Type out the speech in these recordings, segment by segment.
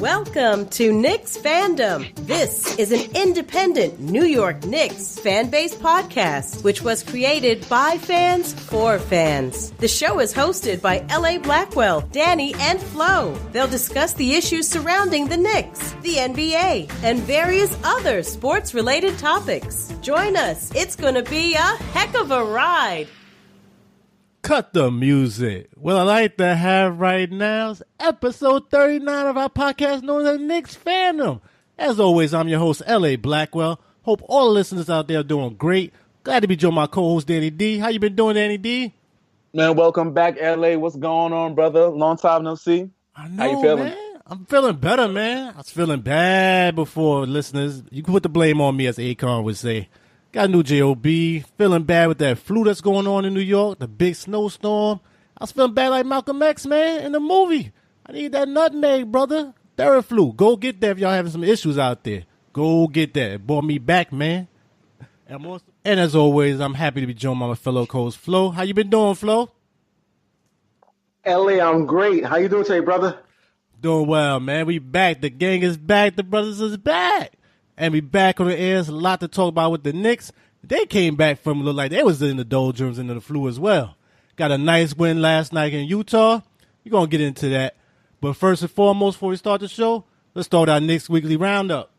Welcome to Knicksfandom. This is an independent New York Knicks fan-based podcast, which was created by fans for fans. The show is hosted by LA Blackwell, Danny, and Flau. They'll discuss the issues surrounding the Knicks, the NBA, and various other sports-related topics. Join us. It's going to be a heck of a ride. Cut the music. What I like to have right now is episode 39 of our podcast known as Knicksfandom. As always, I'm your host, LA Blackwell. Hope all the listeners out there are doing great. Glad to be joined by my co-host, Danny D. How you been doing, Danny D? Man, welcome back, LA. What's going on, brother? Long time no see. I know, how you feeling? Man. I'm feeling better, man. I was feeling bad before, listeners. You can put the blame on me, as Akon would say. Got a new J.O.B. Feeling bad with that flu that's going on in New York, the big snowstorm. I was feeling bad like Malcolm X, man, in the movie. I need that nutmeg, brother. Theraflu. Go get that if y'all having some issues out there. Go get that. It brought me back, man. And as always, I'm happy to be joined by my fellow co-host, Flo. How you been doing, Flo? LA, I'm great. How you doing today, brother? Doing well, man. We back. The gang is back. The brothers is back. And we back on the air. There's a lot to talk about with the Knicks. They came back from look like they was in the doldrums and in the flu as well. Got a nice win last night in Utah. You're going to get into that. But first and foremost, before we start the show, let's start our Knicks Weekly Round-Up.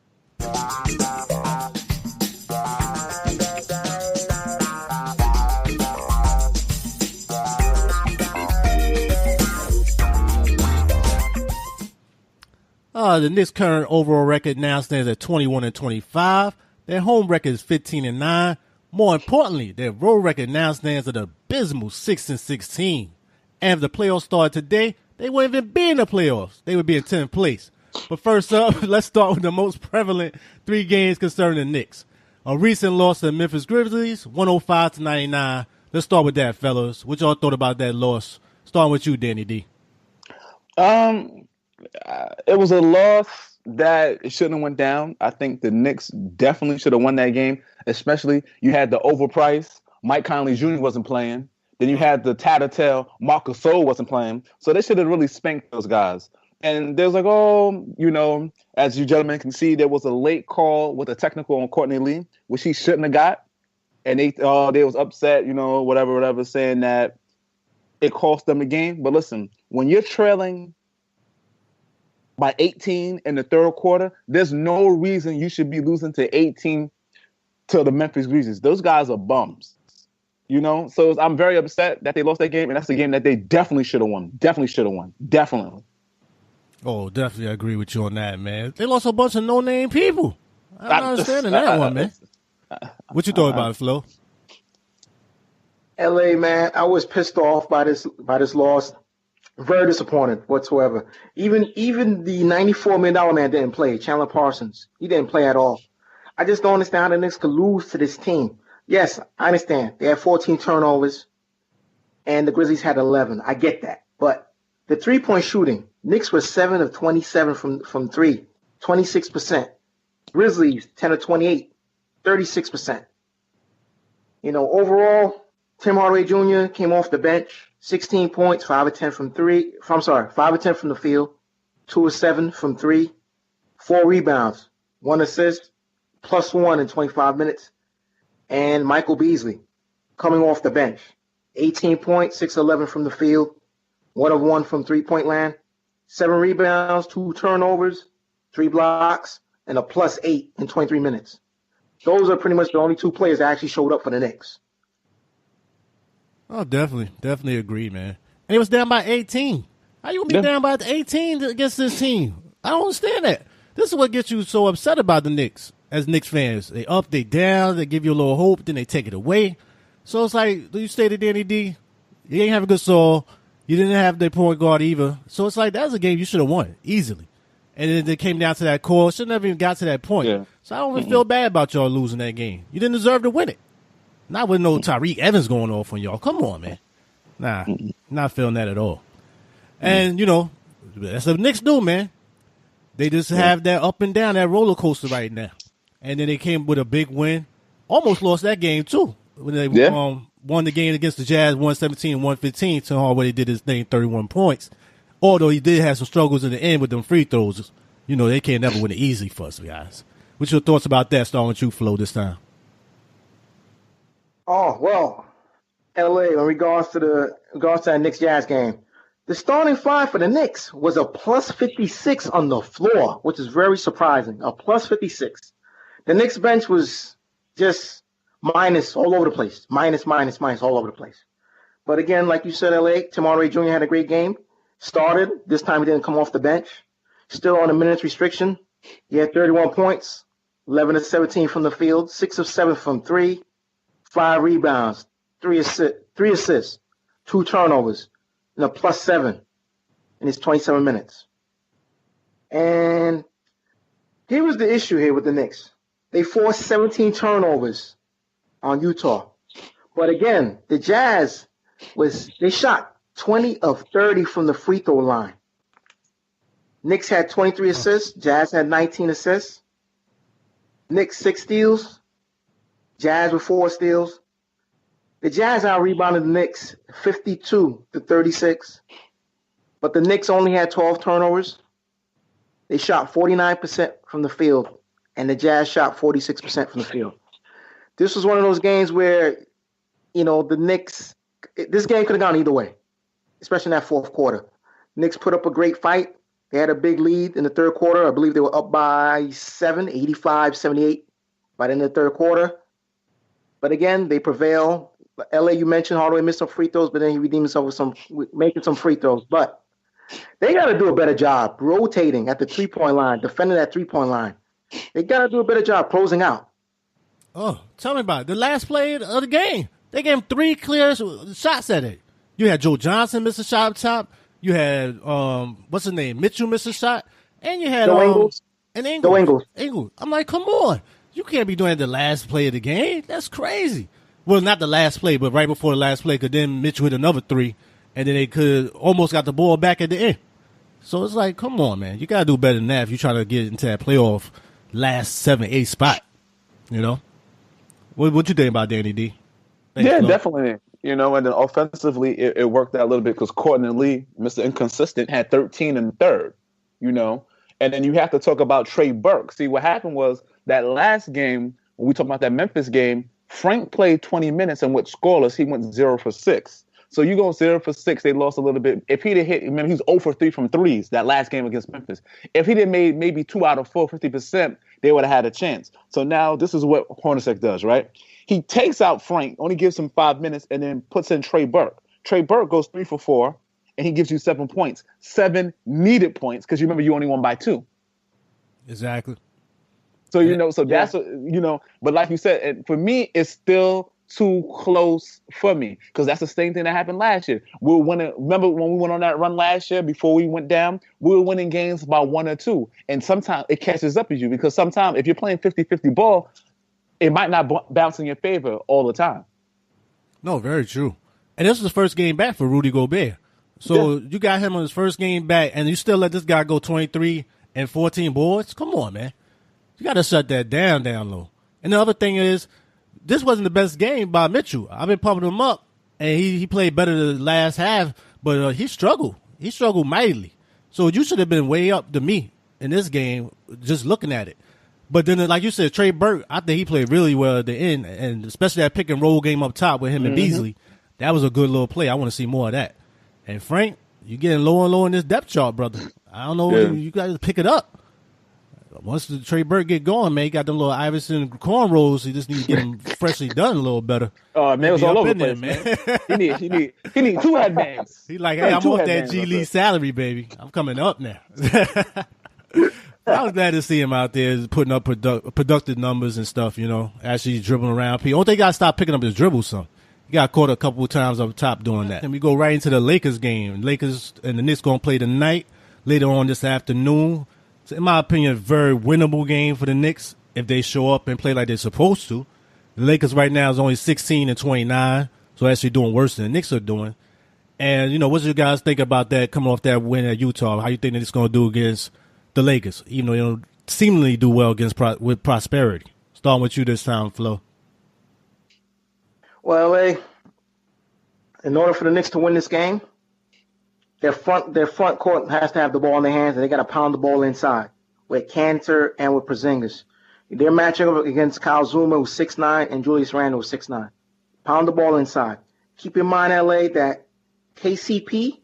The Knicks' current overall record now stands at 21-25. Their home record is 15-9. More importantly, their road record now stands at an abysmal 6-16. And if the playoffs started today, they wouldn't even be in the playoffs. They would be in 10th place. But first up, let's start with the most prevalent three games concerning the Knicks. A recent loss to the Memphis Grizzlies, 105-99. Let's start with that, fellas. What y'all thought about that loss? Starting with you, Danny D. It was a loss that shouldn't have went down. I think the Knicks definitely should have won that game, especially you had the overpriced Mike Conley Jr. wasn't playing. Then you had the tattletale Marc Gasol wasn't playing. So they should have really spanked those guys. And there's like, as you gentlemen can see, there was a late call with a technical on Courtney Lee, which he shouldn't have got. And they was upset, whatever, saying that it cost them the game. But listen, when you're trailing by 18 in the third quarter, there's no reason you should be losing to 18 to the Memphis Grizzlies. Those guys are bums, So I'm very upset that they lost that game, and that's a game that they definitely should have won. Definitely. Oh, definitely agree with you on that, man. They lost a bunch of no-name people. I'm not understanding that one, man. What you thought about it, Flo? LA, man, I was pissed off by this loss. Very disappointed whatsoever. Even the $94 million man didn't play. Chandler Parsons, he didn't play at all. I just don't understand how the Knicks could lose to this team. Yes, I understand. They had 14 turnovers, and the Grizzlies had 11. I get that. But the three-point shooting, Knicks were 7 of 27 from three, 26%. Grizzlies, 10 of 28, 36%. Overall, Tim Hardaway Jr. came off the bench. 16 points, 5 of 10 from 5 of 10 from the field, 2 of 7 from 3, 4 rebounds, 1 assist, +1 in 25 minutes. And Michael Beasley coming off the bench, 18 points, 6 of 11 from the field, 1 of 1 from three-point land, 7 rebounds, 2 turnovers, 3 blocks, and a +8 in 23 minutes. Those are pretty much the only 2 players that actually showed up for the Knicks. Oh, definitely agree, man. And it was down by 18. How you gonna be down by 18 against this team? I don't understand that. This is what gets you so upset about the Knicks as Knicks fans. They up, they down, they give you a little hope, then they take it away. So it's like you stated, Danny D, you ain't have a good soul. You didn't have their point guard either. So it's like that was a game you should have won easily. And then it came down to that call. Should never even got to that point. Yeah. So I don't even feel bad about y'all losing that game. You didn't deserve to win it. Not with no Tariq Evans going off on y'all. Come on, man. Nah, not feeling that at all. And, that's what the Knicks do, man. They just have that up and down, that roller coaster right now. And then they came with a big win. Almost lost that game, too. When they won the game against the Jazz, 117-115. Tim Hardaway did his thing, 31 points. Although he did have some struggles in the end with them free throws. they can't never win it easy for us guys. What's your thoughts about that, starting with you, Flo, this time? Oh, well, LA, in regards to that Knicks Jazz game, the starting five for the Knicks was a plus 56 on the floor, which is very surprising. A plus 56. The Knicks bench was just minus all over the place. Minus all over the place. But again, like you said, LA, Tim Hardaway Jr. had a great game. Started. This time he didn't come off the bench. Still on a minutes restriction. He had 31 points, 11 of 17 from the field, 6 of 7 from 3, 5 rebounds, 3 assists, 2 turnovers, and a plus 7 in his 27 minutes. And here was the issue here with the Knicks. They forced 17 turnovers on Utah. But again, the Jazz they shot 20 of 30 from the free throw line. Knicks had 23 assists. Jazz had 19 assists. Knicks 6 steals. Jazz with 4 steals. The Jazz out-rebounded the Knicks 52-36. But the Knicks only had 12 turnovers. They shot 49% from the field, and the Jazz shot 46% from the field. This was one of those games where, the Knicks, this game could have gone either way, especially in that fourth quarter. Knicks put up a great fight. They had a big lead in the third quarter. I believe they were up by 7, 85-78 by the end of the third quarter. But again, they prevail. LA, you mentioned Hardaway missed some free throws, but then he redeemed himself with making some free throws. But they got to do a better job rotating at the three-point line, defending that three-point line. They got to do a better job closing out. Oh, tell me about it. The last play of the game, they gave him 3 clear shots at it. You had Joe Johnson miss a shot up top. You had, what's his name, Mitchell miss a shot. And you had Ingles. And Ingles. I'm like, come on. You can't be doing the last play of the game. That's crazy. Well, not the last play, but right before the last play, because then Mitchell hit another 3, and then they could almost got the ball back at the end. So it's like, come on, man. You got to do better than that if you're trying to get into that playoff last 7, 8 spot. What you think about Danny D? Thanks, yeah, Flo. definitely. And then offensively, it worked out a little bit because Courtney Lee, Mr. Inconsistent, had 13 in the third, And then you have to talk about Trey Burke. See, what happened was that last game, when we talk about that Memphis game, Frank played 20 minutes and went scoreless. He went 0 for 6. So you go 0 for 6, they lost a little bit. If he'd have hit, remember, he was 0 for 3 from threes that last game against Memphis. If he'd have made maybe 2 out of 4, 50%, they would have had a chance. So now this is what Hornacek does, right? He takes out Frank, only gives him 5 minutes, and then puts in Trey Burke. Trey Burke goes 3 for 4, and he gives you 7 points. 7 needed points, because you remember you only won by 2. Exactly. So, that's what, but like you said, for me, it's still too close for me because that's the same thing that happened last year. Remember when we went on that run last year before we went down, we were winning games by 1 or 2. And sometimes it catches up with you because sometimes if you're playing 50-50 ball, it might not bounce in your favor all the time. No, very true. And this is the first game back for Rudy Gobert. So you got him on his first game back and you still let this guy go 23 and 14 boards? Come on, man. You got to shut that down low. And the other thing is, this wasn't the best game by Mitchell. I've been pumping him up, and he played better the last half, but he struggled. He struggled mightily. So you should have been way up to me in this game just looking at it. But then, like you said, Trey Burke, I think he played really well at the end, and especially that pick-and-roll game up top with him and Beasley. That was a good little play. I want to see more of that. And Frank, you're getting lower and lower in this depth chart, brother. I don't know. Yeah. You got to pick it up. Once the Trey Burke get going, man, he got them little Iverson cornrows. He just need to get them freshly done a little better. Oh, man, it was all over the place, man. He need 2 headbands. He like, hey, I'm off that G League salary, baby. I'm coming up now. I was glad to see him out there putting up productive numbers and stuff, actually dribbling around people. Only thing got to stop picking up his dribble some. He got caught a couple of times up top doing that. And we go right into the Lakers game. Lakers and the Knicks going to play tonight, later on this afternoon. So in my opinion, a very winnable game for the Knicks if they show up and play like they're supposed to. The Lakers right now is only 16 and 29, so actually doing worse than the Knicks are doing. And, what do you guys think about that coming off that win at Utah? How you think that it's going to do against the Lakers, even though they don't seemingly do well against with prosperity? Starting with you this time, Flo. Well, in order for the Knicks to win this game, their front court has to have the ball in their hands, and they got to pound the ball inside. with Cantor and with Porzingis. They're matching up against Kyle Zuma, who's 6'9", and Julius Randle, who's 6'9". Pound the ball inside. Keep in mind, LA, that KCP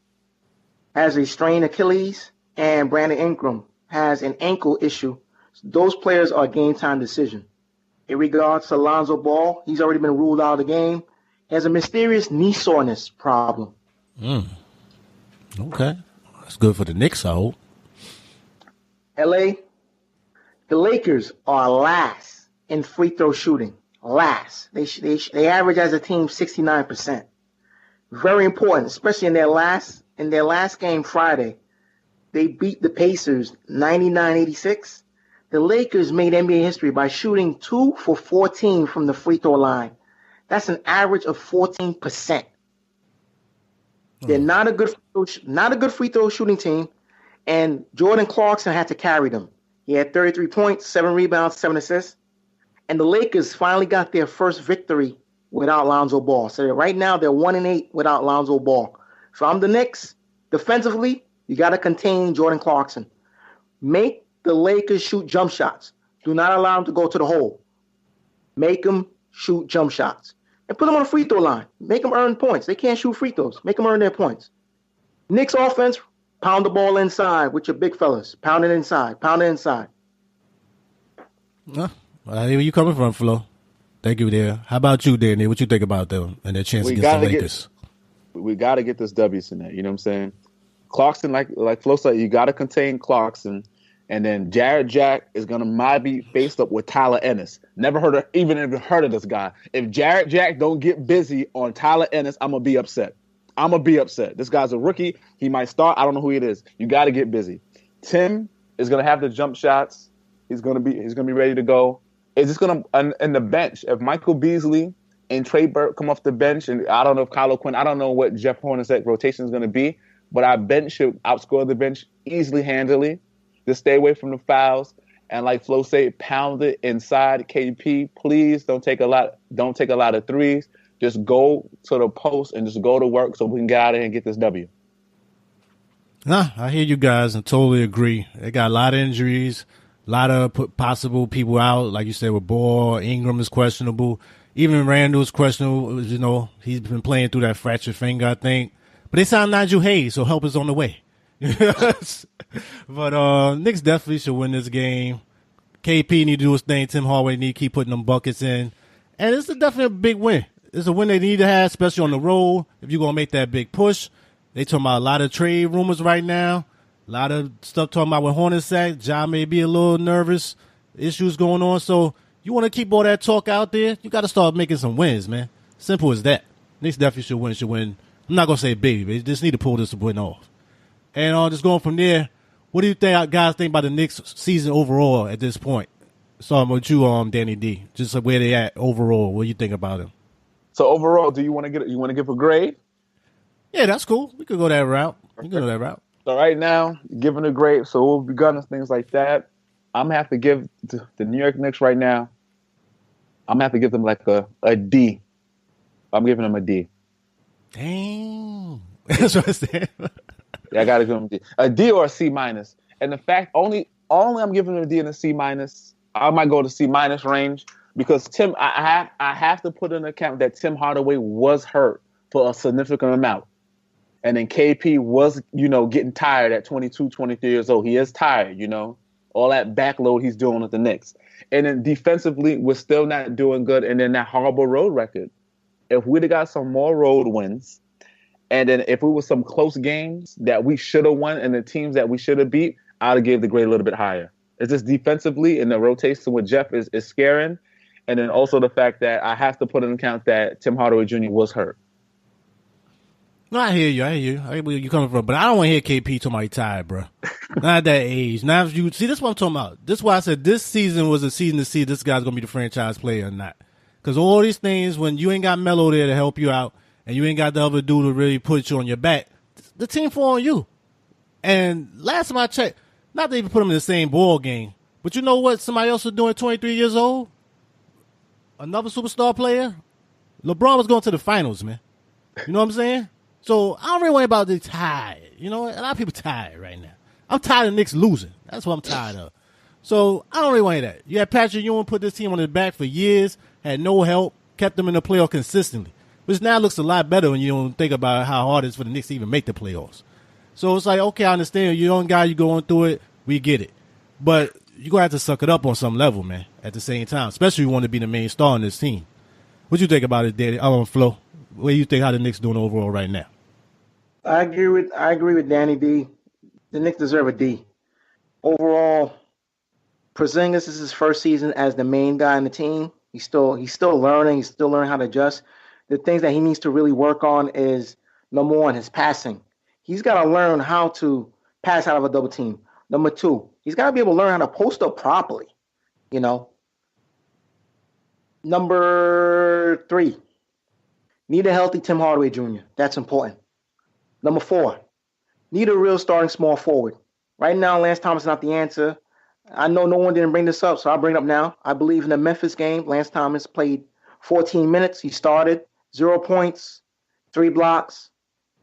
has a strained Achilles, and Brandon Ingram has an ankle issue. So those players are game time decision. In regards to Lonzo Ball, he's already been ruled out of the game. He has a mysterious knee soreness problem. Okay. That's good for the Knicks, I hope. LA, the Lakers are last in free throw shooting. Last. They average as a team 69%. Very important, especially in their last game Friday. They beat the Pacers 99-86. The Lakers made NBA history by shooting 2 for 14 from the free throw line. That's an average of 14%. They're not a good free throw shooting team, and Jordan Clarkson had to carry them. He had 33 points, 7 rebounds, 7 assists, and the Lakers finally got their first victory without Lonzo Ball. So right now they're 1-8 without Lonzo Ball. So I'm the Knicks. Defensively, you got to contain Jordan Clarkson. Make the Lakers shoot jump shots. Do not allow them to go to the hole. Make them shoot jump shots. And put them on the free throw line. Make them earn points. They can't shoot free throws. Make them earn their points. Knicks offense, pound the ball inside with your big fellas. Pound it inside. Pound it inside. I hear where you coming from, Flo. Thank you there. How about you, Danny? What you think about them and their chance against the Lakers? We got to get this W tonight. You know what I'm saying? Clarkson, like Flo said, you got to contain Clarkson. And then Jared Jack is going to might be faced up with Tyler Ennis. Never even heard of this guy. If Jared Jack don't get busy on Tyler Ennis, I'm going to be upset. This guy's a rookie. He might start. I don't know who it is. You got to get busy. Tim is going to have the jump shots. He's going to be ready to go. It's just going to in the bench. If Michael Beasley and Trey Burke come off the bench, and I don't know if Kyle Quinn, I don't know what Jeff Hornacek rotation is going to be, but our bench should outscore the bench easily, handily. Just stay away from the fouls, and like Flo said, pound it inside. KP, please don't take a lot of threes. Just go to the post and just go to work so we can get out of here and get this W. I hear you guys and totally agree. They got a lot of injuries, a lot of possible people out. Like you said, with Ball, Ingram is questionable. Even Randall's questionable. You know, he's been playing through that fractured finger, I think. But they signed Nigel Hayes, so help is on the way. But Knicks definitely should win this game. KP need to do his thing. Tim Hardaway need to keep putting them buckets in. And it's definitely a big win. It's a win they need to have, especially on the road, if you're going to make that big push. They talking about a lot of trade rumors right now. A lot of stuff talking about with Hornacek. Ja may be a little nervous. Issues going on. So you want to keep all that talk out there, you got to start making some wins, man. Simple as that. Knicks definitely should win. I'm not going to say big, but they just need to pull this win off. And just going from there, what do you guys think about the Knicks season overall at this point? Starting with you, Danny D. Just where they at overall. What do you think about them? So overall, do you want to give a grade? Yeah, that's cool. We could go that route. So right now, giving a grade. So we'll be gunning things like that. I'm gonna have to give the New York Knicks right now. I'm gonna have to give them like a D. I'm giving them a D. Dang, that's what I said. Yeah, I gotta give them a D or a C minus. And the fact only I'm giving them a D and a C minus. I might go to C minus range because Tim. I have to put in account that Tim Hardaway was hurt for a significant amount, and then KP was getting tired at 22, 23 years old. He is tired, all that backload he's doing with the Knicks. And then defensively, we're still not doing good. And then that horrible road record. If we'd have got some more road wins, and then if it was some close games that we should have won and the teams that we should have beat, I'd have gave the grade a little bit higher. It's just defensively and the rotation with Jeff is scaring. And then also the fact that I have to put in account that Tim Hardaway Jr. was hurt. No, I hear you. I hear where you coming from. But I don't want to hear KP talking about he tired, bro. Not at that age. Now, see, this is what I'm talking about. This is why I said this season was a season to see if this guy's going to be the franchise player or not. Because all these things, when you ain't got Melo there to help you out, and you ain't got the other dude to really put you on your back, the team fall on you. And last time I checked, not that even put them in the same ball game, but you know what somebody else was doing at 23 years old? Another superstar player? LeBron was going to the finals, man. You know what I'm saying? So I don't really worry about the tired. A lot of people tired right now. I'm tired of Knicks losing. That's what I'm tired of. So I don't really want that. You had Patrick Ewing put this team on his back for years, had no help, kept them in the playoff consistently, which now looks a lot better when you don't think about how hard it is for the Knicks to even make the playoffs. So it's like, okay, I understand. You're young guy, you're going through it. We get it. But you're going to have to suck it up on some level, man, at the same time, especially if you want to be the main star on this team. What you think about it, Daddy? Flo, what do you think how the Knicks doing overall right now? I agree with Danny D. The Knicks deserve a D. Overall, Porzingis is his first season as the main guy in the team. He's still learning. He's still learning how to adjust. The things that he needs to really work on is, number one, his passing. He's got to learn how to pass out of a double team. Number two, he's got to be able to learn how to post up properly. Number three, need a healthy Tim Hardaway Jr. That's important. Number four, need a real starting small forward. Right now, Lance Thomas is not the answer. I know no one didn't bring this up, so I'll bring it up now. I believe in the Memphis game, Lance Thomas played 14 minutes. He started 0 points, 3 blocks,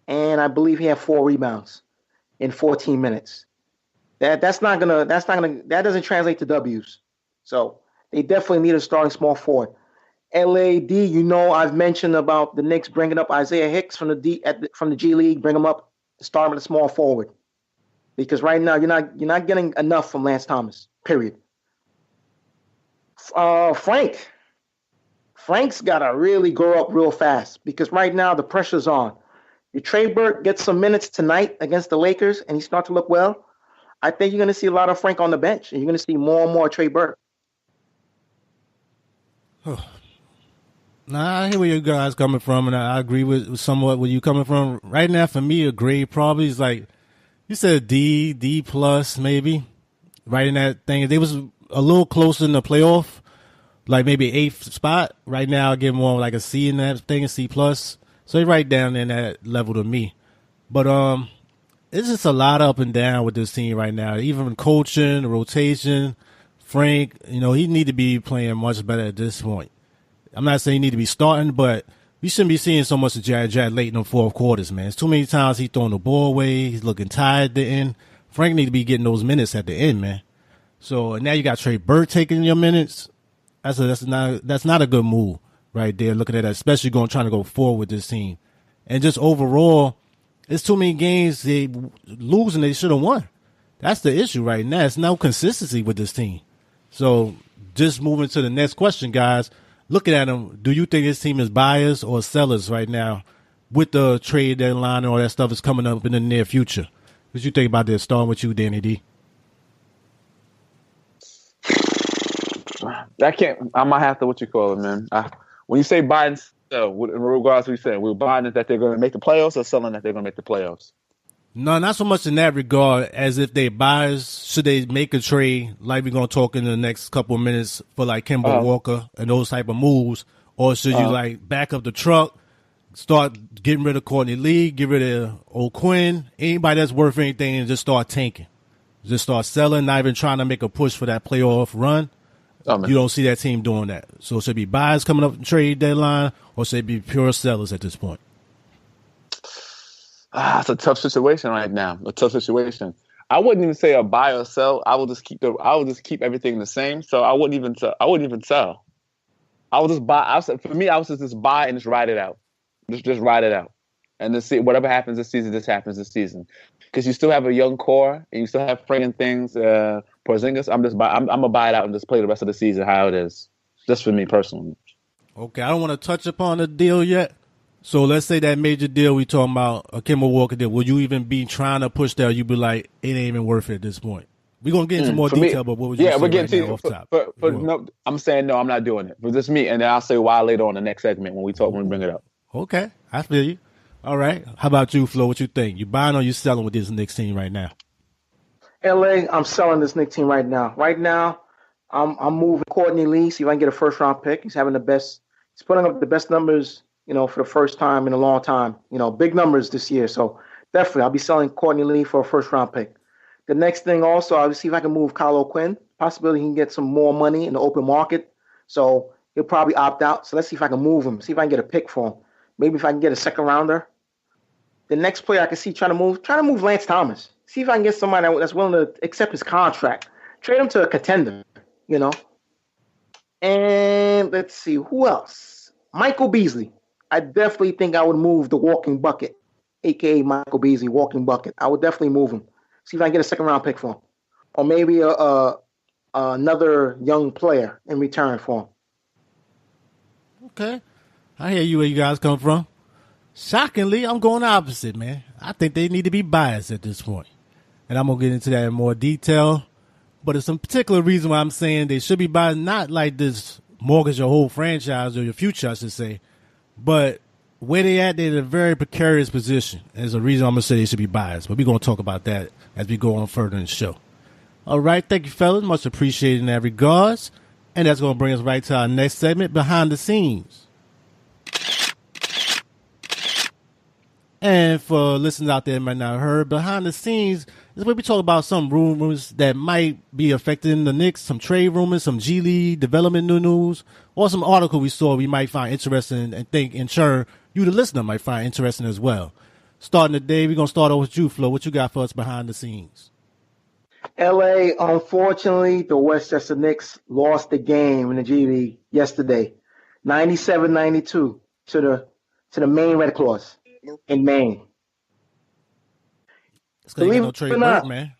and I believe he had 4 rebounds in 14 minutes. That doesn't translate to W's. So they definitely need a starting small forward. LAD, I've mentioned about the Knicks bringing up Isaiah Hicks from the G League, bring him up, start him at a small forward. Because right now you're not getting enough from Lance Thomas. Period. Frank's got to really grow up real fast because right now the pressure's on. If Trey Burke gets some minutes tonight against the Lakers and he starts to look well, I think you're going to see a lot of Frank on the bench, and you're going to see more and more Trey Burke. Nah, I hear where you guys coming from, and I agree with somewhat where you coming from. Right now, for me, a grade probably is like, you said D plus maybe, right in that thing. They was a little closer in the playoff, like maybe 8th spot. Right now, I give more like a C in that thing, a C plus. So they right down in that level to me. But it's just a lot up and down with this team right now. Even coaching, rotation, Frank, he need to be playing much better at this point. I'm not saying he need to be starting, but we shouldn't be seeing so much of Jared late in the fourth quarters, man. It's too many times he's throwing the ball away. He's looking tired at the end. Frank need to be getting those minutes at the end, man. So now you got Trey Burke taking your minutes. That's not a good move right there. Looking at that, especially trying to go forward with this team, and just overall, it's too many games they lose and they should have won. That's the issue right now. It's no consistency with this team. So just moving to the next question, guys. Looking at them, do you think this team is buyers or sellers right now with the trade deadline and all that stuff is coming up in the near future? What you think about this? Starting with you, Danny D. I might have to, what you call it, man. When you say buy and sell, in regards to what you're saying, we're buying it that they're going to make the playoffs or selling that they're going to make the playoffs? No, not so much in that regard as if they buyers, should they make a trade like we're going to talk in the next couple of minutes for like Kemba Walker and those type of moves, or should you like back up the truck, start getting rid of Courtney Lee, get rid of O'Quinn, anybody that's worth anything, and just start tanking. Just start selling, not even trying to make a push for that playoff run. You don't see that team doing that. So should it be buyers coming up the trade deadline, or should it be pure sellers at this point? It's a tough situation right now. A tough situation. I wouldn't even say a buy or sell. I would just keep everything the same. So I wouldn't even sell. I would just buy. For me, I was just buy and just ride it out. Just ride it out, and just see whatever happens this season. Just happens this season, because you still have a young core and you still have Frank and things. Porzingis, I'm gonna buy it out and just play the rest of the season how it is. Just for me personally. Okay, I don't want to touch upon the deal yet. So let's say that major deal we talking about, a Kemba Walker deal. Will you even be trying to push that? Or you be like, it ain't even worth it at this point. We're gonna get into more detail, but what would you say we're getting right now off top? No, I'm saying no, I'm not doing it. For just me, and then I'll say why later on the next segment when we bring it up. Okay, I feel you. All right, how about you, Flo? What you think? You buying or you selling with this Knicks team right now? LA, I'm selling this Knicks team right now. Right now, I'm moving Courtney Lee, see if I can get a first round pick. He's putting up the best numbers, for the first time in a long time. Big numbers this year. So definitely I'll be selling Courtney Lee for a first round pick. The next thing also, I'll see if I can move Kyle O'Quinn. Possibility he can get some more money in the open market. So he'll probably opt out. So let's see if I can move him, see if I can get a pick for him. Maybe if I can get a second rounder. The next player I can see trying to move Lance Thomas. See if I can get somebody that's willing to accept his contract. Trade him to a contender, you know. And let's see, who else? Michael Beasley. I definitely think I would move the walking bucket, a.k.a. Michael Beasley, walking bucket. I would definitely move him. See if I can get a second-round pick for him. Or maybe another young player in return for him. Okay. I hear you where you guys come from. Shockingly, I'm going opposite, man. I think they need to be biased at this point. And I'm going to get into that in more detail. But there's some particular reason why I'm saying they should be biased, not like this mortgage your whole franchise or your future, I should say. But where they at, they're in a very precarious position. There's a reason I'm going to say they should be biased. But we're going to talk about that as we go on further in the show. All right. Thank you, fellas. Much appreciated in that regards. And that's going to bring us right to our next segment, Behind the Scenes. And for listeners out there that might not have heard, Behind the Scenes is where we talk about some rumors that might be affecting the Knicks, some trade rumors, some G League development news, or some article we saw we might find interesting and think, in turn, you, the listener, might find interesting as well. Starting today, we're going to start off with you, Flo. What you got for us behind the scenes? LA, unfortunately, the Westchester Knicks lost the game in the G League yesterday, 97-92 to the Maine Red Claws in Maine. It's going to get no trade work, man.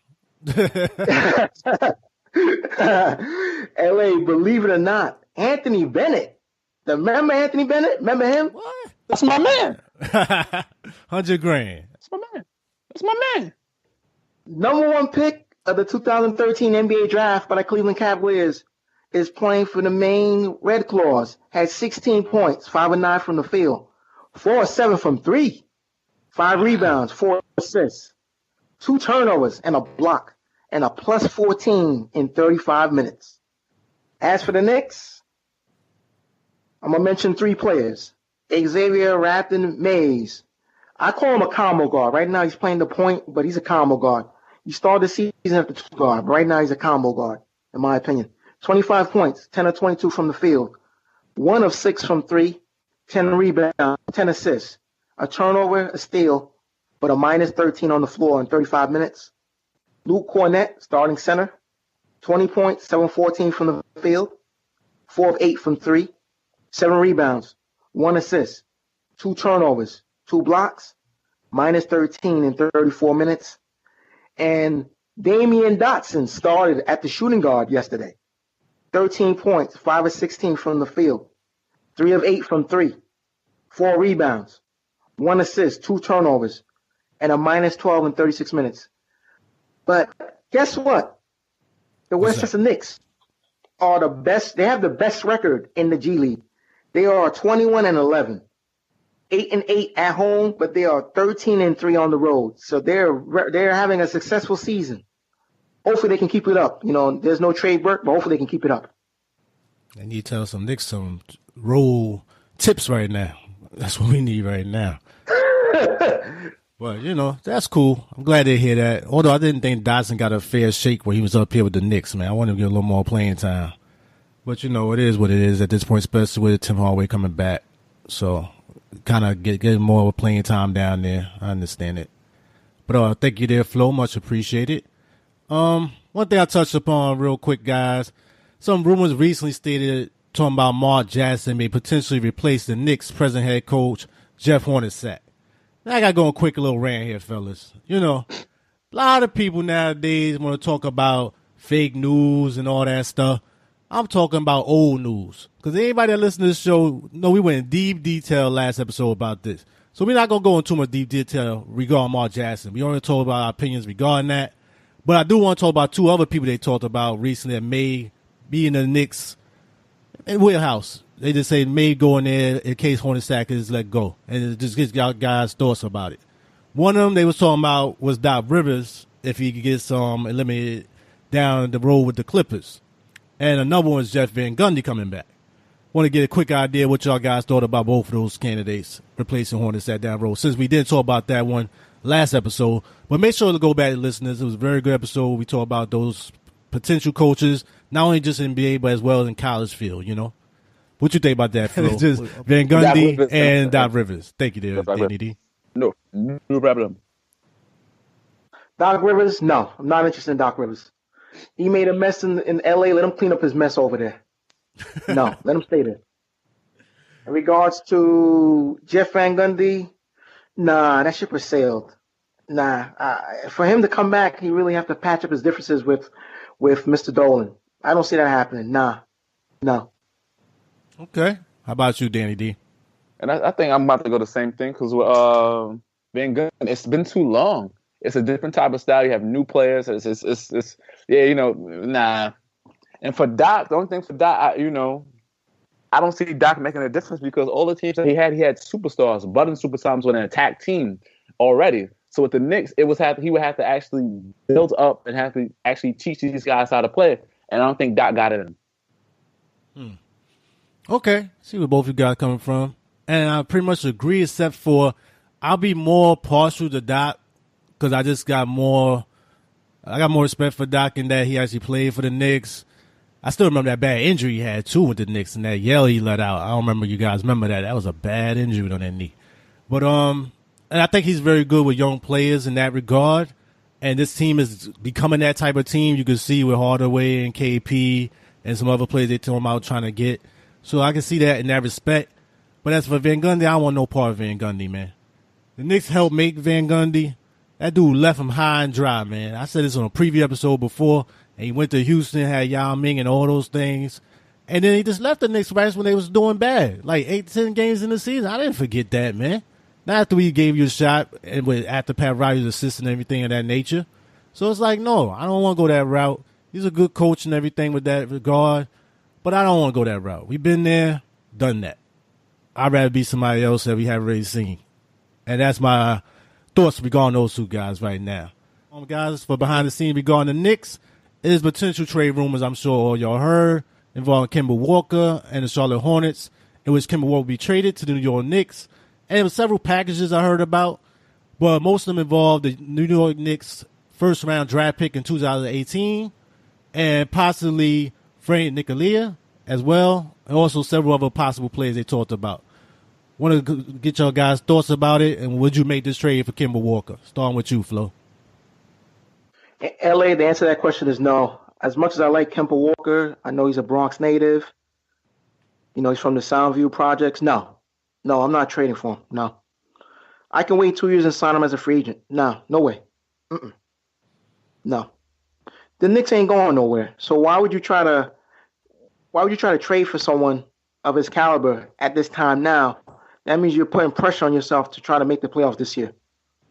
LA, believe it or not, Anthony Bennett. Remember Anthony Bennett? Remember him? What? That's my man. $100,000. That's my man. That's my man. Number one pick of the 2013 NBA draft by the Cleveland Cavaliers is playing for the Maine Red Claws. Had 16 points, 5 of 9 from the field, 4 of 7 from 3, 5 rebounds, 4 assists, 2 turnovers and a block, and a plus 14 in 35 minutes. As for the Knicks, I'm going to mention 3 players. Xavier Rapton Mays. I call him a combo guard. Right now he's playing the point, but he's a combo guard. He started the season at the 2 guard, but right now he's a combo guard, in my opinion. 25 points, 10 of 22 from the field, 1 of 6 from 3, 10 rebounds, 10 assists, a turnover, a steal, but a minus 13 on the floor in 35 minutes. Luke Cornett, starting center, 20 points, 7 of 14 from the field, 4 of 8 from 3, 7 rebounds, 1 assist, 2 turnovers, 2 blocks, minus 13 in 34 minutes. And Damian Dotson started at the shooting guard yesterday. 13 points, 5 of 16 from the field, 3 of 8 from 3, 4 rebounds, 1 assist, 2 turnovers, and a minus 12 in 36 minutes. But guess what? The Westchester Knicks are the best. They have the best record in the G League. They are 21-11, 8-8 at home, but they are 13-3 on the road. So they're having a successful season. Hopefully they can keep it up. You know, there's no trade work, but hopefully they can keep it up. And you tell some Knicks some roll tips right now. That's what we need right now. Well, you know, that's cool. I'm glad to hear that. Although I didn't think Dotson got a fair shake when he was up here with the Knicks, man. I wanted to get a little more playing time. But, you know, it is what it is at this point, especially with Tim Hardaway coming back. So, kind of get more playing time down there. I understand it. But thank you there, Flo. Much appreciated. One thing I touched upon real quick, guys. Some rumors recently stated talking about Mark Jackson may potentially replace the Knicks' present head coach, Jeff Hornacek. Now I got to go on a quick little rant here, fellas. You know, a lot of people nowadays want to talk about fake news and all that stuff. I'm talking about old news. Because anybody that listens to this show know we went in deep detail last episode about this. So we're not going to go into too much deep detail regarding Mark Jackson. We already told about our opinions regarding that. But I do want to talk about 2 other people they talked about recently that may be in the Knicks and wheelhouse. They just say may go in there in case Hornacek is let go. And it just gets y'all guys' thoughts about it. One of them they was talking about was Doc Rivers if he could get some eliminated down the road with the Clippers. And another one is Jeff Van Gundy coming back. Want to get a quick idea what y'all guys thought about both of those candidates replacing Hornacek down the road. Since we didn't talk about that one last episode, but make sure to go back to listeners. It was a very good episode. We talked about those potential coaches, not only just in NBA, but as well as in college field, you know. What you think about that, Flo? Just Van Gundy and Doc Rivers. Thank you, there, Danny D. No problem. Doc Rivers, no. I'm not interested in Doc Rivers. He made a mess in L.A. Let him clean up his mess over there. No, let him stay there. In regards to Jeff Van Gundy, nah, that ship has sailed. Nah, for him to come back, he really have to patch up his differences with Mr. Dolan. I don't see that happening. Nah, no. Okay. How about you, Danny D? And I think I'm about to go the same thing because Van Gundy, it's been too long. It's a different type of style. You have new players. It's nah. And for Doc, the only thing for Doc, I don't see Doc making a difference because all the teams that he had superstars, budding superstars with an attack team already. So with the Knicks, he would have to actually build up and have to actually teach these guys how to play. And I don't think Doc got it in him. Okay. See where both you guys coming from. And I pretty much agree except for I'll be more partial to Doc because I got more respect for Doc in that he actually played for the Knicks. I still remember that bad injury he had, too, with the Knicks and that yell he let out. I don't remember you guys remember that. That was a bad injury on that knee. But, and I think he's very good with young players in that regard. And this team is becoming that type of team. You can see with Hardaway and KP and some other players they told him out trying to get. So I can see that in that respect. But as for Van Gundy, I don't want no part of Van Gundy, man. The Knicks helped make Van Gundy. That dude left him high and dry, man. I said this on a preview episode before. And he went to Houston, had Yao Ming and all those things. And then he just left the Knicks right when they was doing bad. Like 8-10 games in the season. I didn't forget that, man. Not after we gave you a shot and after Pat Riley's assist and everything of that nature. So it's like, no, I don't want to go that route. He's a good coach and everything with that regard. But I don't want to go that route. We've been there, done that. I'd rather be somebody else that we have already seen. And that's my thoughts regarding those two guys right now. Guys, for behind the scenes regarding the Knicks, it is potential trade rumors, I'm sure all y'all heard, involving Kemba Walker and the Charlotte Hornets, in which Kemba Walker will be traded to the New York Knicks. And there were several packages I heard about, but most of them involved the New York Knicks first-round draft pick in 2018 and possibly Frank Ntilikina as well, and also several other possible players they talked about. Want to get your guys' thoughts about it, and would you make this trade for Kemba Walker? Starting with you, Flo. LA, the answer to that question is no. As much as I like Kemba Walker, I know he's a Bronx native. He's from the Soundview projects. No, I'm not trading for him. No. I can wait 2 years and sign him as a free agent. No way. No. The Knicks ain't going nowhere. So why would you try to trade for someone of his caliber at this time now? That means you're putting pressure on yourself to try to make the playoffs this year.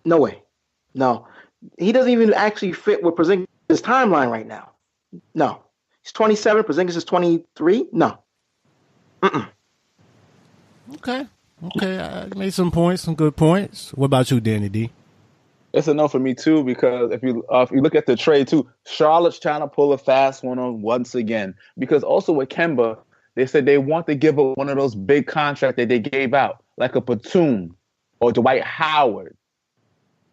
No way. No. He doesn't even actually fit with Porzingis' timeline right now. No. He's 27. Porzingis is 23. No. Okay. I made some good points. What about you, Danny D? It's a no for me, too, because if you look at the trade, too, Charlotte's trying to pull a fast one on once again. Because also with Kemba, they said they want to give up one of those big contracts that they gave out, like a Batum or Dwight Howard.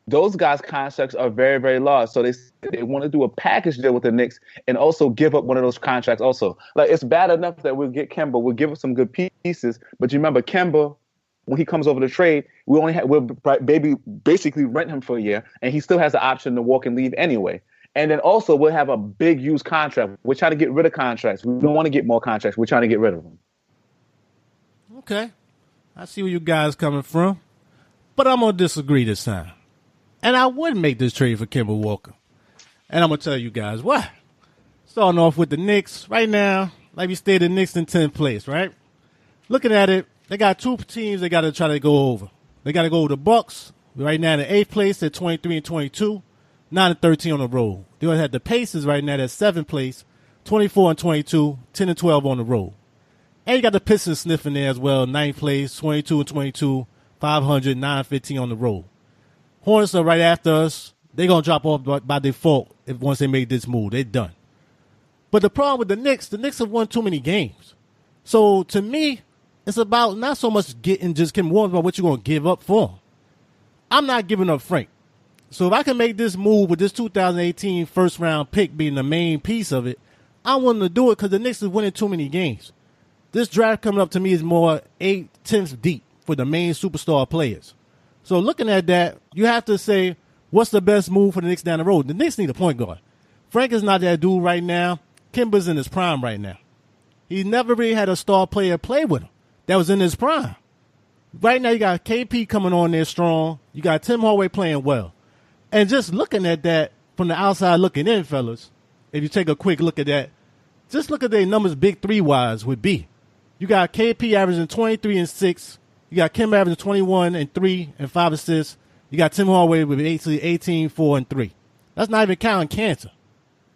Those guys' contracts are very, very large. So they want to do a package deal with the Knicks and also give up one of those contracts also. Like, it's bad enough that we'll get Kemba. We'll give up some good pieces. But you remember, Kemba, when he comes over to trade, we'll basically rent him for a year. And he still has the option to walk and leave anyway. And then also we'll have a big used contract. We're trying to get rid of contracts. We don't want to get more contracts. We're trying to get rid of them. Okay. I see where you guys coming from. But I'm going to disagree this time. And I would make this trade for Kemba Walker. And I'm going to tell you guys why. Starting off with the Knicks. Right now, like we stated, the Knicks in 10th place, right? Looking at it, they got two teams they got to try to go over. They got to go over the Bucks. Right now in the 8th place at 23-22. 9-13 on the road. They had the Pacers right now at 7th place, 24-22, 10-12 on the road. And you got the Pistons sniffing there as well, 9th place, 22-22, 500, 9-15 on the road. Hornets are right after us. They're going to drop off by default once they make this move. They're done. But the problem with the Knicks have won too many games. So to me, it's about not so much getting just Kemba Walker, but what you're going to give up for him. I'm not giving up Frank. So if I can make this move with this 2018 first-round pick being the main piece of it, I'm willing to do it because the Knicks is winning too many games. This draft coming up to me is more 8/10 deep for the main superstar players. So looking at that, you have to say, what's the best move for the Knicks down the road? The Knicks need a point guard. Frank is not that dude right now. Kemba's in his prime right now. He never really had a star player play with him that was in his prime. Right now, you got KP coming on there strong. You got Tim Hardaway playing well. And just looking at that from the outside looking in, fellas, if you take a quick look at that, just look at their numbers big three-wise with B. You got KP averaging 23 and 6. You got Kim averaging 21 and 3 and 5 assists. You got Tim Hardaway with 18, 4 and 3. That's not even counting Cantor.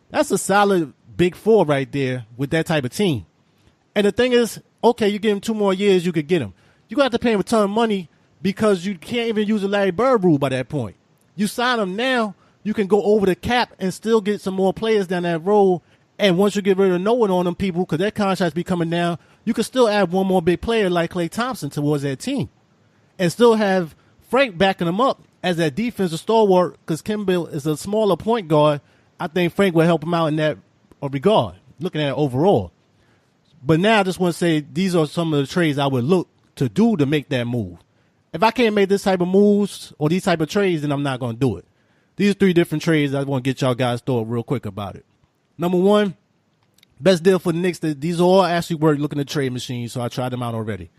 That's a solid big four right there with that type of team. And the thing is, okay, you give him 2 more years, you could get him. You got to pay him a ton of money because you can't even use the Larry Bird rule by that point. You sign him now, you can go over the cap and still get some more players down that road. And once you get rid of no one on them people, because their contracts be coming down, you can still add one more big player like Klay Thompson towards that team. And still have Frank backing him up as that defensive stalwart, because Kimball is a smaller point guard. I think Frank will help him out in that regard, looking at it overall. But now I just want to say these are some of the trades I would look to do to make that move. If I can't make this type of moves or these type of trades, then I'm not going to do it. These are 3 different trades. I want to get y'all guys' thought real quick about it. Number 1, best deal for the Knicks. These all actually work looking at trade machines, so I tried them out already.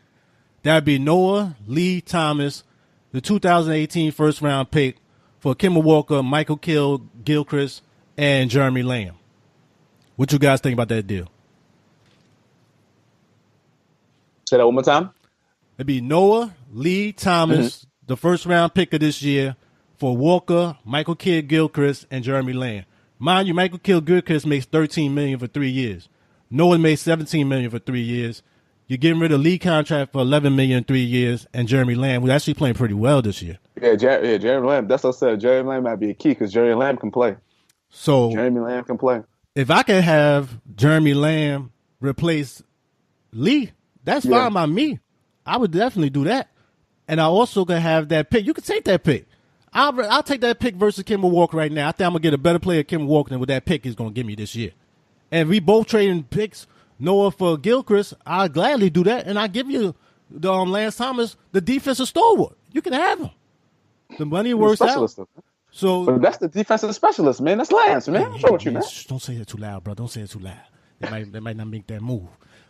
That would be Noah, Lee, Thomas, the 2018 first-round pick for Kemba Walker, Michael Gilchrist, and Jeremy Lamb. What you guys think about that deal? Say that one more time. It'd be Noah, Lee, Thomas, the first-round pick of this year for Walker, Michael Gilchrist, and Jeremy Lamb. Mind you, Michael Gilchrist makes $13 million for 3 years. Noah made $17 million for 3 years. You're getting rid of Lee contract for $11 million in 3 years, and Jeremy Lamb, who's actually playing pretty well this year. Yeah, Jeremy Lamb. That's what I said. Jeremy Lamb might be a key because Jeremy Lamb can play. So Jeremy Lamb can play. If I can have Jeremy Lamb replace Lee, that's fine by me. I would definitely do that. And I also can have that pick. You can take that pick. I'll take that pick versus Kemba Walker right now. I think I'm going to get a better player Kemba Walker than what that pick is going to give me this year. And if we both trading picks, Noah for Gilchrist, I'll gladly do that. And I'll give you the Lance Thomas, the defensive stalwart. You can have him. The money works out. So, but that's the defensive specialist, man. That's Lance, man. What's wrong with you, man? Don't say it too loud, bro. Don't say it too loud. They might not make that move.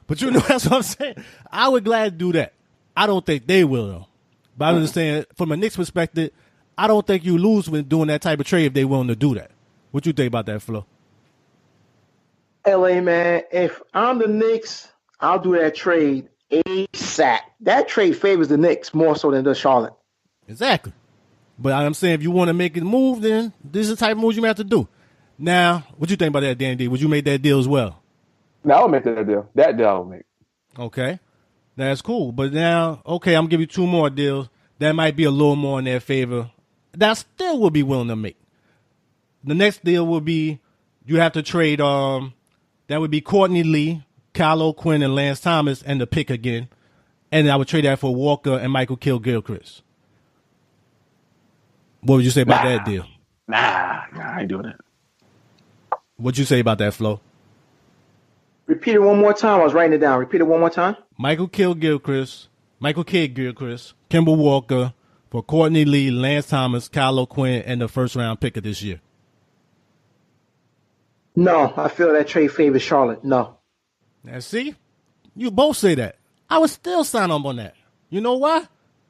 But you know, that's what I'm saying. I would gladly do that. I don't think they will, though. But I understand from a Knicks perspective, I don't think you lose when doing that type of trade if they're willing to do that. What you think about that, Flo? LA, man, if I'm the Knicks, I'll do that trade ASAP. That trade favors the Knicks more so than does Charlotte. Exactly. But I'm saying if you want to make a move, then this is the type of moves you may have to do. Now, what you think about that, Danny D? Would you make that deal as well? No, I would make that deal. That deal I would make. Okay. That's cool. But now, okay, I'm going to give you 2 more deals. That might be a little more in their favor. That I still would be willing to make. The next deal would be you have to trade, that would be Courtney Lee, Kyle O'Quinn, and Lance Thomas, and the pick again. And I would trade that for Walker and Michael Gilchrist. What would you say about that deal? Nah, I ain't doing it. What'd you say about that, Flo? Repeat it one more time. I was writing it down. Repeat it one more time. Michael Gilchrist, Kemba Walker for Courtney Lee, Lance Thomas, Kyle O'Quinn, and the first-round pick of this year. No, I feel that trade favors Charlotte. No. Now, see? You both say that. I would still sign up on that. You know why?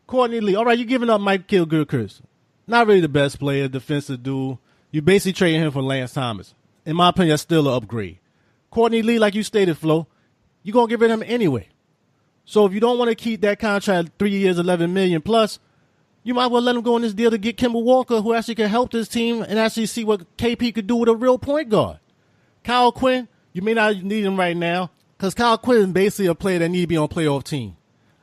Courtney Lee. All right, you're giving up Michael Gilchrist. Not really the best player, defensive dude. You basically trading him for Lance Thomas. In my opinion, that's still an upgrade. Courtney Lee, like you stated, Flo, you're going to get rid of him anyway. So if you don't want to keep that contract 3 years, $11 million plus, you might well let him go in this deal to get Kemba Walker, who actually can help this team and actually see what KP could do with a real point guard. Kyle Quinn, you may not need him right now because Kyle Quinn is basically a player that needs to be on a playoff team.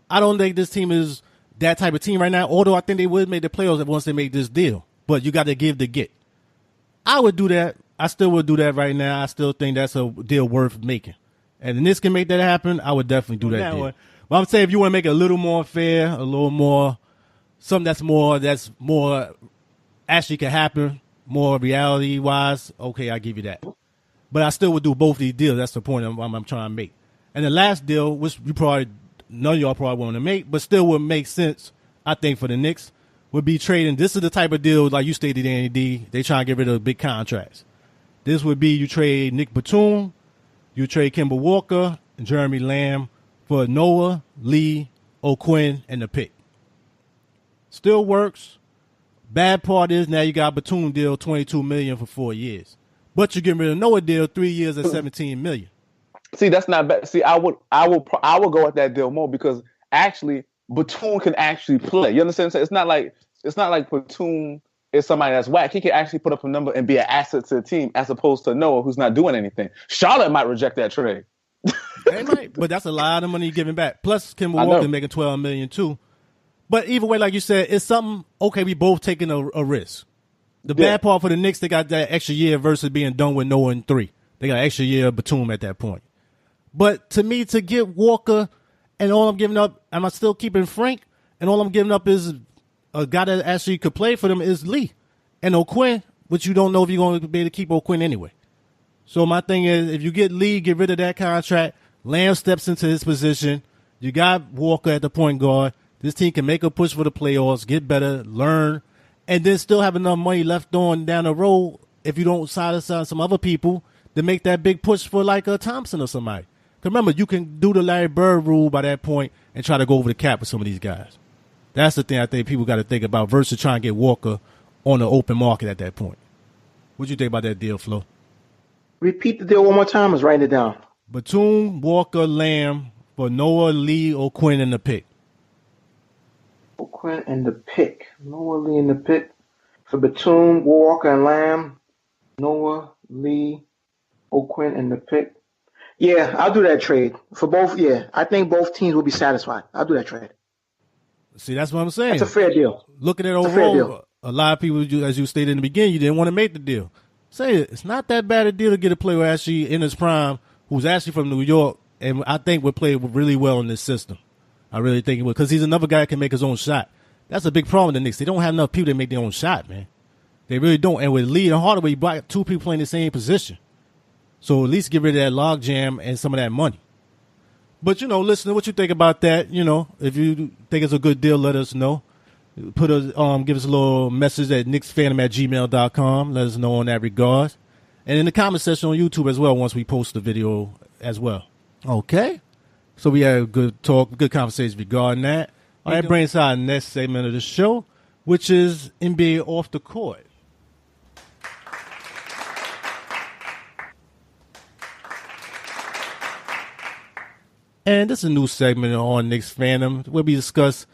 I don't think this team is that type of team right now, although I think they would make the playoffs once they make this deal. But you got to give to get. I would do that. I still would do that right now. I still think that's a deal worth making. And if this can make that happen, I would definitely do that deal. But I'm saying if you want to make it a little more fair, a little more, something that's more actually can happen, more reality-wise, okay, I'll give you that. But I still would do both these deals. That's the point I'm trying to make. And the last deal, which none of y'all probably want to make, but still would make sense, I think, for the Knicks, would be trading. This is the type of deal, like you stated, Andy D, they trying to get rid of big contracts. This would be you trade Nick Batum, you trade Kemba Walker and Jeremy Lamb for Noah, Lee, O'Quinn, and the pick. Still works. Bad part is now you got Batum deal $22 million for 4 years. But you're getting rid of Noah deal 3 years at $17 million. See, that's not bad. See, I would go with that deal more because actually Batum can actually play. You understand what I'm saying? It's not like Batum is somebody that's whack. He can actually put up a number and be an asset to the team as opposed to Noah, who's not doing anything. Charlotte might reject that trade. They might, but that's a lot of money you're giving back. Plus, Kemba Walker making $12 million too. But either way, like you said, it's something. Okay, we both taking a risk. The bad part for the Knicks, they got that extra year versus being done with Noah in 3. They got an extra year of Batum at that point. But to me, to get Walker, and all I'm giving up, am I still keeping Frank? And all I'm giving up is a guy that actually could play for them is Lee and O'Quinn, which you don't know if you're going to be able to keep O'Quinn anyway. So my thing is, if you get Lee, get rid of that contract. Lamb steps into his position. You got Walker at the point guard. This team can make a push for the playoffs, get better, learn, and then still have enough money left on down the road if you don't sign some other people to make that big push for like a Thompson or somebody. Because remember, you can do the Larry Bird rule by that point and try to go over the cap with some of these guys. That's the thing I think people got to think about versus trying to get Walker on the open market at that point. What do you think about that deal, Flo? Repeat the deal one more time. I was writing it down. Batum, Walker, Lamb for Noah, Lee, O'Quinn, and the pick. O'Quinn and the pick. Noah, Lee, and the pick. For Batum, Walker, and Lamb. Noah, Lee, O'Quinn, and the pick. Yeah, I'll do that trade. For both, yeah. I think both teams will be satisfied. I'll do that trade. See, that's what I'm saying. That's a fair deal. Looking at overall, a lot of people, as you stated in the beginning, you didn't want to make the deal. Say it's not that bad a deal to get a player actually in his prime who's actually from New York, and I think would play really well in this system. I really think he would, because he's another guy that can make his own shot. That's a big problem with the Knicks. They don't have enough people that make their own shot, man. They really don't. And with Lee and Hardaway, you brought 2 people playing the same position. So at least get rid of that log jam and some of that money. But, listen to what you think about that. If you think it's a good deal, let us know. Give us a little message at Knicksfandom@gmail.com. Let us know on that regard. And in the comment section on YouTube as well once we post the video as well. Okay. So we had a good talk, good conversation regarding that. All right, brings us our next segment of the show, which is NBA Off the Court. And this is a new segment on Knicks Fandom where we discuss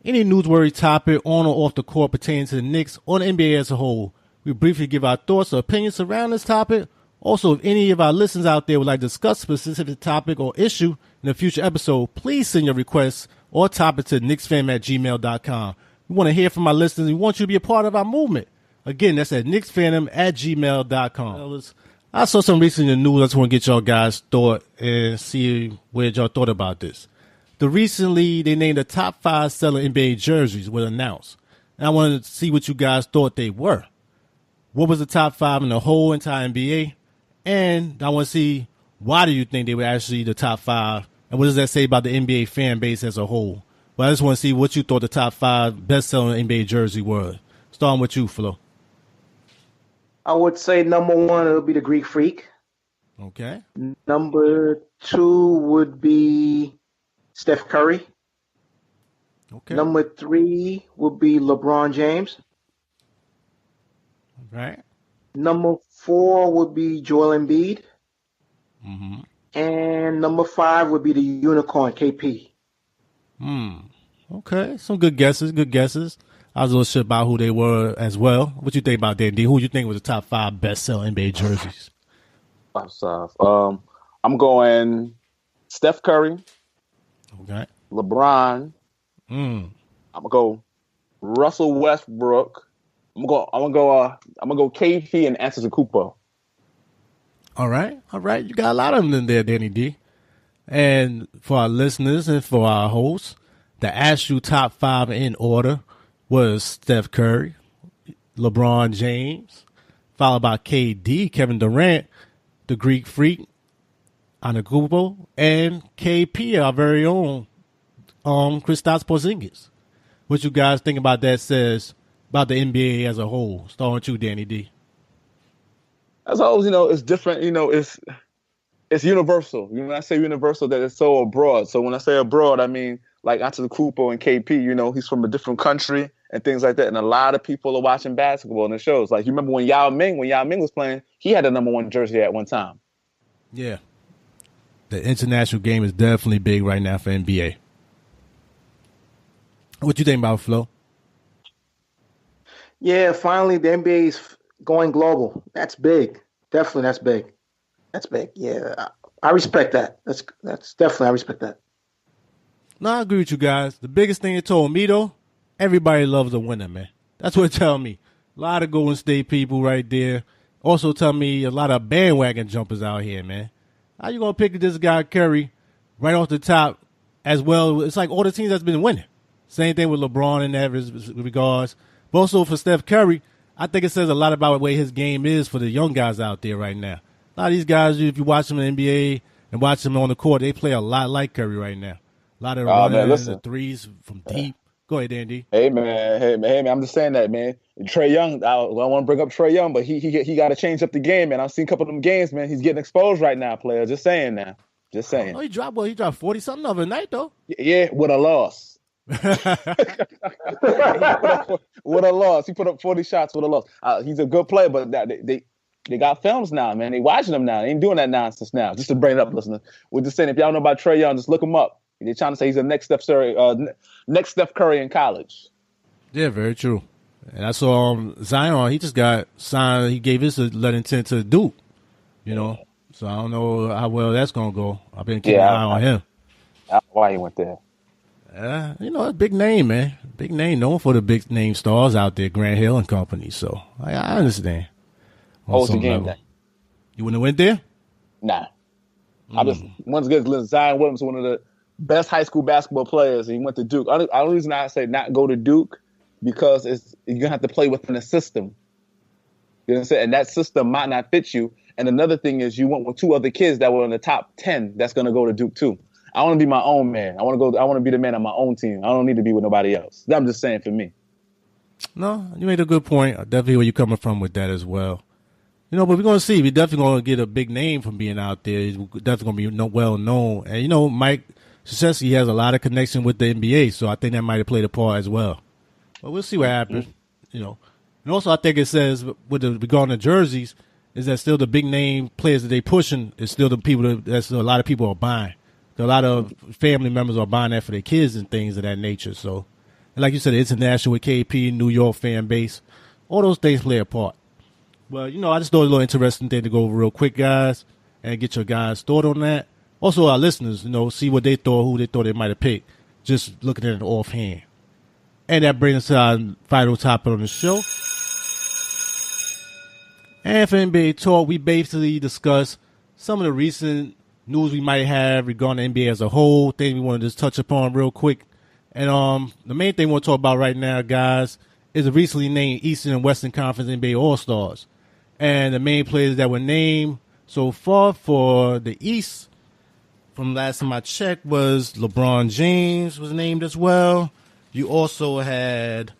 any newsworthy topic on or off the court pertaining to the Knicks or the NBA as a whole. We briefly give our thoughts or opinions surrounding this topic. Also, if any of our listeners out there would like to discuss a specific topic or issue in a future episode, please send your requests or topic to Knicksfandom@gmail.com. We want to hear from our listeners. We want you to be a part of our movement. Again, that's at Knicksfandom@gmail.com. I saw some recently in the news. I just want to get y'all guys' thought and see where y'all thought about this. Recently, they named the top 5 selling NBA jerseys were announced. And I wanted to see what you guys thought they were. What was the top 5 in the whole entire NBA? And I want to see why do you think they were actually the top 5? And what does that say about the NBA fan base as a whole? But I just want to see what you thought the top 5 best-selling NBA jersey were. Starting with you, Flo. I would say number 1, it'll be the Greek Freak. Okay. Number 2 would be Steph Curry. Okay. Number 3 would be LeBron James. Right. Number 4 would be Joel Embiid. Mm-hmm. And number 5 would be the Unicorn, KP. Okay. Some good guesses. I was a little shit about who they were as well. What you think about that, D? Who you think was the top 5 best-selling NBA jerseys? I'm going Steph Curry. Okay. LeBron. I'm gonna go Russell Westbrook. I'm gonna go KP and Antetokounmpo. All right. You got a lot of them in there, Danny D. And for our listeners and for our hosts, the actual top 5 in order was Steph Curry, LeBron James, followed by KD, Kevin Durant, the Greek Freak, Antetokounmpo, and KP, our very own Kristaps Porzingis. What you guys think about that says about the NBA as a whole? Starting with you, Danny D. as always, it's different. It's universal. When I say universal, that it's so abroad. So when I say abroad, I mean like Antetokounmpo and KP. He's from a different country and things like that. And a lot of people are watching basketball in the shows. Like you remember when Yao Ming was playing, he had the #1 jersey at one time. Yeah, the international game is definitely big right now for NBA. What you think about Flo? Yeah, finally the NBA is going global. That's big. Definitely, that's big. That's big. Yeah, I respect that. That's definitely, I respect that. No, I agree with you guys. The biggest thing it told me though, everybody loves a winner, man. That's what it tell me. A lot of Golden State people right there. Also tell me a lot of bandwagon jumpers out here, man. How you gonna pick this guy Curry right off the top as well? It's like all the teams that's been winning. Same thing with LeBron in that regards. But also for Steph Curry, I think it says a lot about the way his game is for the young guys out there right now. A lot of these guys, if you watch them in the NBA and watch them on the court, they play a lot like Curry right now. A lot of the threes from deep. Go ahead, Andy. Hey man, I'm just saying that, man. Trae Young, I want to bring up Trae Young, but he got to change up the game, man. I've seen a couple of them games, man. He's getting exposed right now, player. Just saying now. Just saying. Oh, he dropped 40-something the other night, though. Yeah, with a loss. With a loss. He put up 40 shots with a loss. He's a good player, but they got films now, man. They watching him now. They ain't doing that nonsense now. Just to bring it up, listener. We're just saying, if y'all know about Trae Young, just look him up. They're trying to say he's the next Steph Curry in college. Yeah, very true. And I saw Zion. He just got signed. He gave his letter intent to Duke. So I don't know how well that's gonna go. I've been keeping an eye on him. I don't know why he went there. A big name, man. Big name, known for the big name stars out there, Grant Hill and company. So I understand. What was the game then? You wouldn't have went there? Nah. I just once again, Zion Williams, one of the best high school basketball players, and he went to Duke. The only reason I say not go to Duke because you're gonna have to play within a system. You know what I'm saying? And that system might not fit you. And another thing is you went with 2 other kids that were in the top 10 that's gonna go to Duke too. I want to be my own man. I want to be the man on my own team. I don't need to be with nobody else. I'm just saying for me. No, you made a good point. Definitely where you're coming from with that as well. But we're going to see. We're definitely going to get a big name from being out there. He's definitely going to be well known. And, Mike Krzyzewski has a lot of connection with the NBA, so I think that might have played a part as well. But we'll see what happens, And also I think it says with regarding the jerseys is that still the big name players that they pushing is still the people that's a lot of people are buying. A lot of family members are buying that for their kids and things of that nature. So, and like you said, international with KP, New York fan base, all those things play a part. Well, I just thought it was a little interesting thing to go over real quick, guys, and get your guys' thought on that. Also, our listeners, see what they thought, who they thought they might have picked, just looking at it offhand. And that brings us to our final topic on the show. And for NBA Talk, we basically discuss some of the recent news we might have regarding the NBA as a whole, things we want to just touch upon real quick. And the main thing we want to talk about right now, guys, is the recently named Eastern and Western Conference NBA All-Stars. And the main players that were named so far for the East, from last time I checked, was LeBron James was named as well. You also had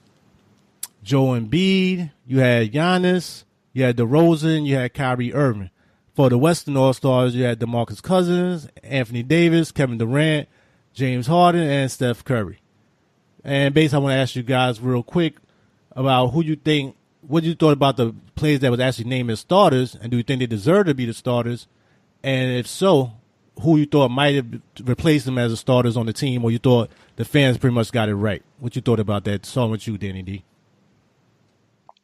Joe Embiid, you had Giannis, you had DeRozan, you had Kyrie Irving. For the Western All-Stars, you had DeMarcus Cousins, Anthony Davis, Kevin Durant, James Harden, and Steph Curry. And basically, I want to ask you guys real quick about what you thought about the players that was actually named as starters, and do you think they deserve to be the starters? And if so, who you thought might have replaced them as the starters on the team, or you thought the fans pretty much got it right? What you thought about that? Starting with you, Danny D.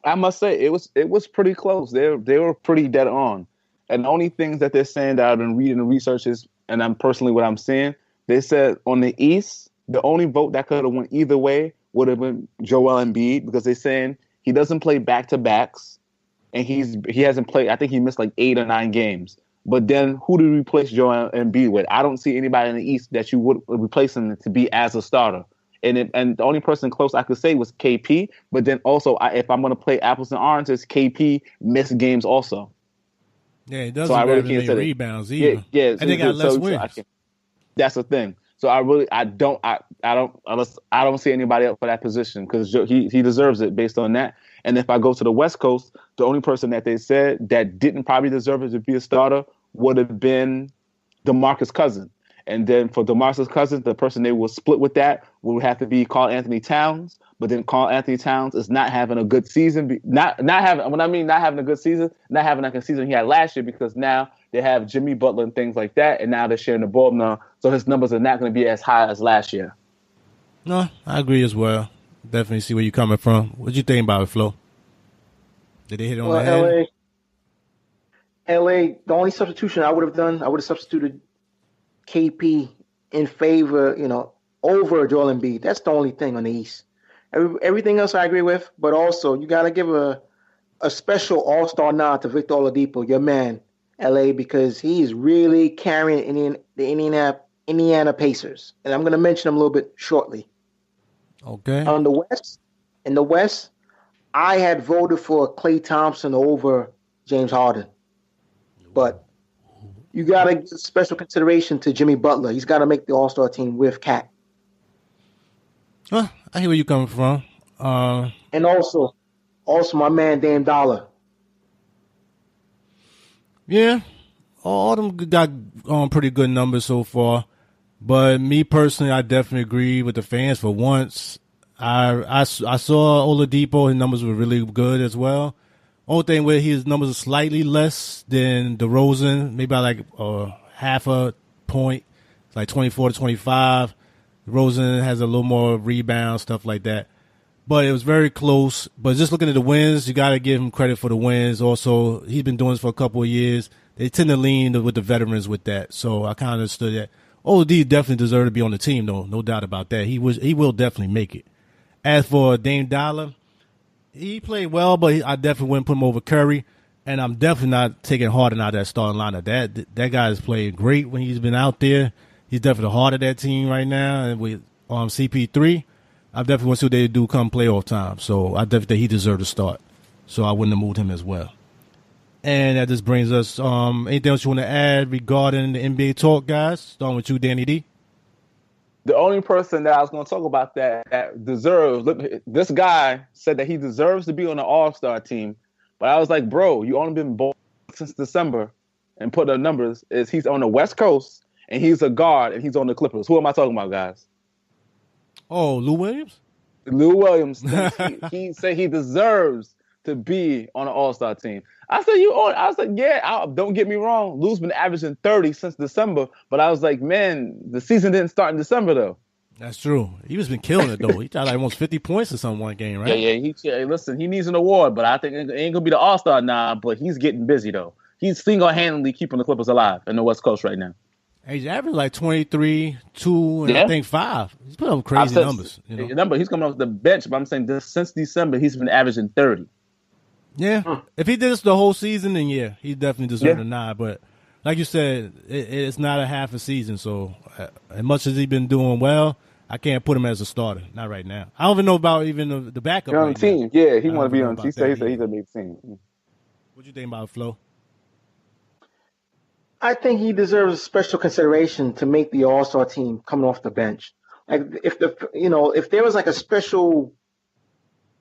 I must say, it was pretty close. They were pretty dead on. And the only things that they're saying that I've been reading the research is, and I'm personally what I'm seeing, they said on the East, the only vote that could have went either way would have been Joel Embiid, because they're saying he doesn't play back-to-backs, and he hasn't played, I think he missed like 8 or 9 games. But then who do you replace Joel Embiid with? I don't see anybody in the East that you would replace him to be as a starter. And the only person close I could say was KP, but then also if I'm going to play apples and oranges, KP missed games also. Yeah, it doesn't really can't rebounds either. Yeah, and they got less wins. That's the thing. So I I don't see anybody else for that position because he deserves it based on that. And if I go to the West Coast, the only person that they said that didn't probably deserve it to be a starter would have been DeMarcus Cousins. And then for DeMarcus Cousins, the person they will split with that would have to be Karl Anthony Towns. But then Karl Anthony Towns is not having a good season. Not having a good season, not having like a season he had last year because now they have Jimmy Butler and things like that, and now they're sharing the ball now. So his numbers are not going to be as high as last year. No, I agree as well. Definitely see where you're coming from. What you think about it, Flo? Did they hit it on the head? LA, the only substitution I would have done, I would have substituted KP in favor, over Joel Embiid. That's the only thing on the East. Everything else I agree with, but also you got to give a special all-star nod to Victor Oladipo, your man, LA, because he's really carrying the Indiana Pacers. And I'm going to mention him a little bit shortly. Okay. In the West, I had voted for Klay Thompson over James Harden. But you got to give special consideration to Jimmy Butler. He's got to make the All-Star team with Cat. Well, I hear where you're coming from. And also my man Dame Dollar. Yeah, all of them got pretty good numbers so far. But me personally, I definitely agree with the fans for once. I saw Oladipo, his numbers were really good as well. Only thing with his numbers are slightly less than DeRozan, maybe by like half a point, like 24 to 25. DeRozan has a little more rebound, stuff like that. But it was very close. But just looking at the wins, you got to give him credit for the wins. Also, he's been doing this for a couple of years. They tend to lean with the veterans with that. So I kind of understood that. OD definitely deserved to be on the team, though. No doubt about that. He will definitely make it. As for Dame Dollar, he played well, but I definitely wouldn't put him over Curry. And I'm definitely not taking Harden out of that starting lineup. That guy has played great when he's been out there. He's definitely the heart of that team right now. And with CP3, I definitely want to see what they do come playoff time. So I definitely think he deserved to start. So I wouldn't have moved him as well. And that just brings us anything else you want to add regarding the NBA talk, guys? Starting with you, Danny D. The only person that I was going to talk about that deserves, look, this guy said that he deserves to be on the All-Star team. But I was like, bro, you only been bald since December and put the numbers is he's on the West Coast and he's a guard and he's on the Clippers. Who am I talking about, guys? Oh, Lou Williams? Lou Williams. He said he deserves to be on an All-Star team. I said, yeah, don't get me wrong. Lou's been averaging 30 since December, but I was like, man, the season didn't start in December, though. That's true. He was been killing it, though. He got like almost 50 points or something one game, right? Yeah. Listen, he needs an award, but I think it ain't going to be the All-Star now, but he's getting busy, though. He's single-handedly keeping the Clippers alive in the West Coast right now. He's averaging like 23, 2, and I think 5. He's putting up crazy numbers. He's coming off the bench, but I'm saying since December, he's been averaging 30. Yeah. If he did this the whole season, then yeah, he definitely deserved a nod. But like you said, it's not a half a season. So as much as he's been doing well, I can't put him as a starter. Not right now. I don't even know about even the backup. You're on the team. Yeah, he want to be on the team. He said he's a big team. What you think about Flo? I think he deserves special consideration to make the All-Star team coming off the bench. Like if there was like a special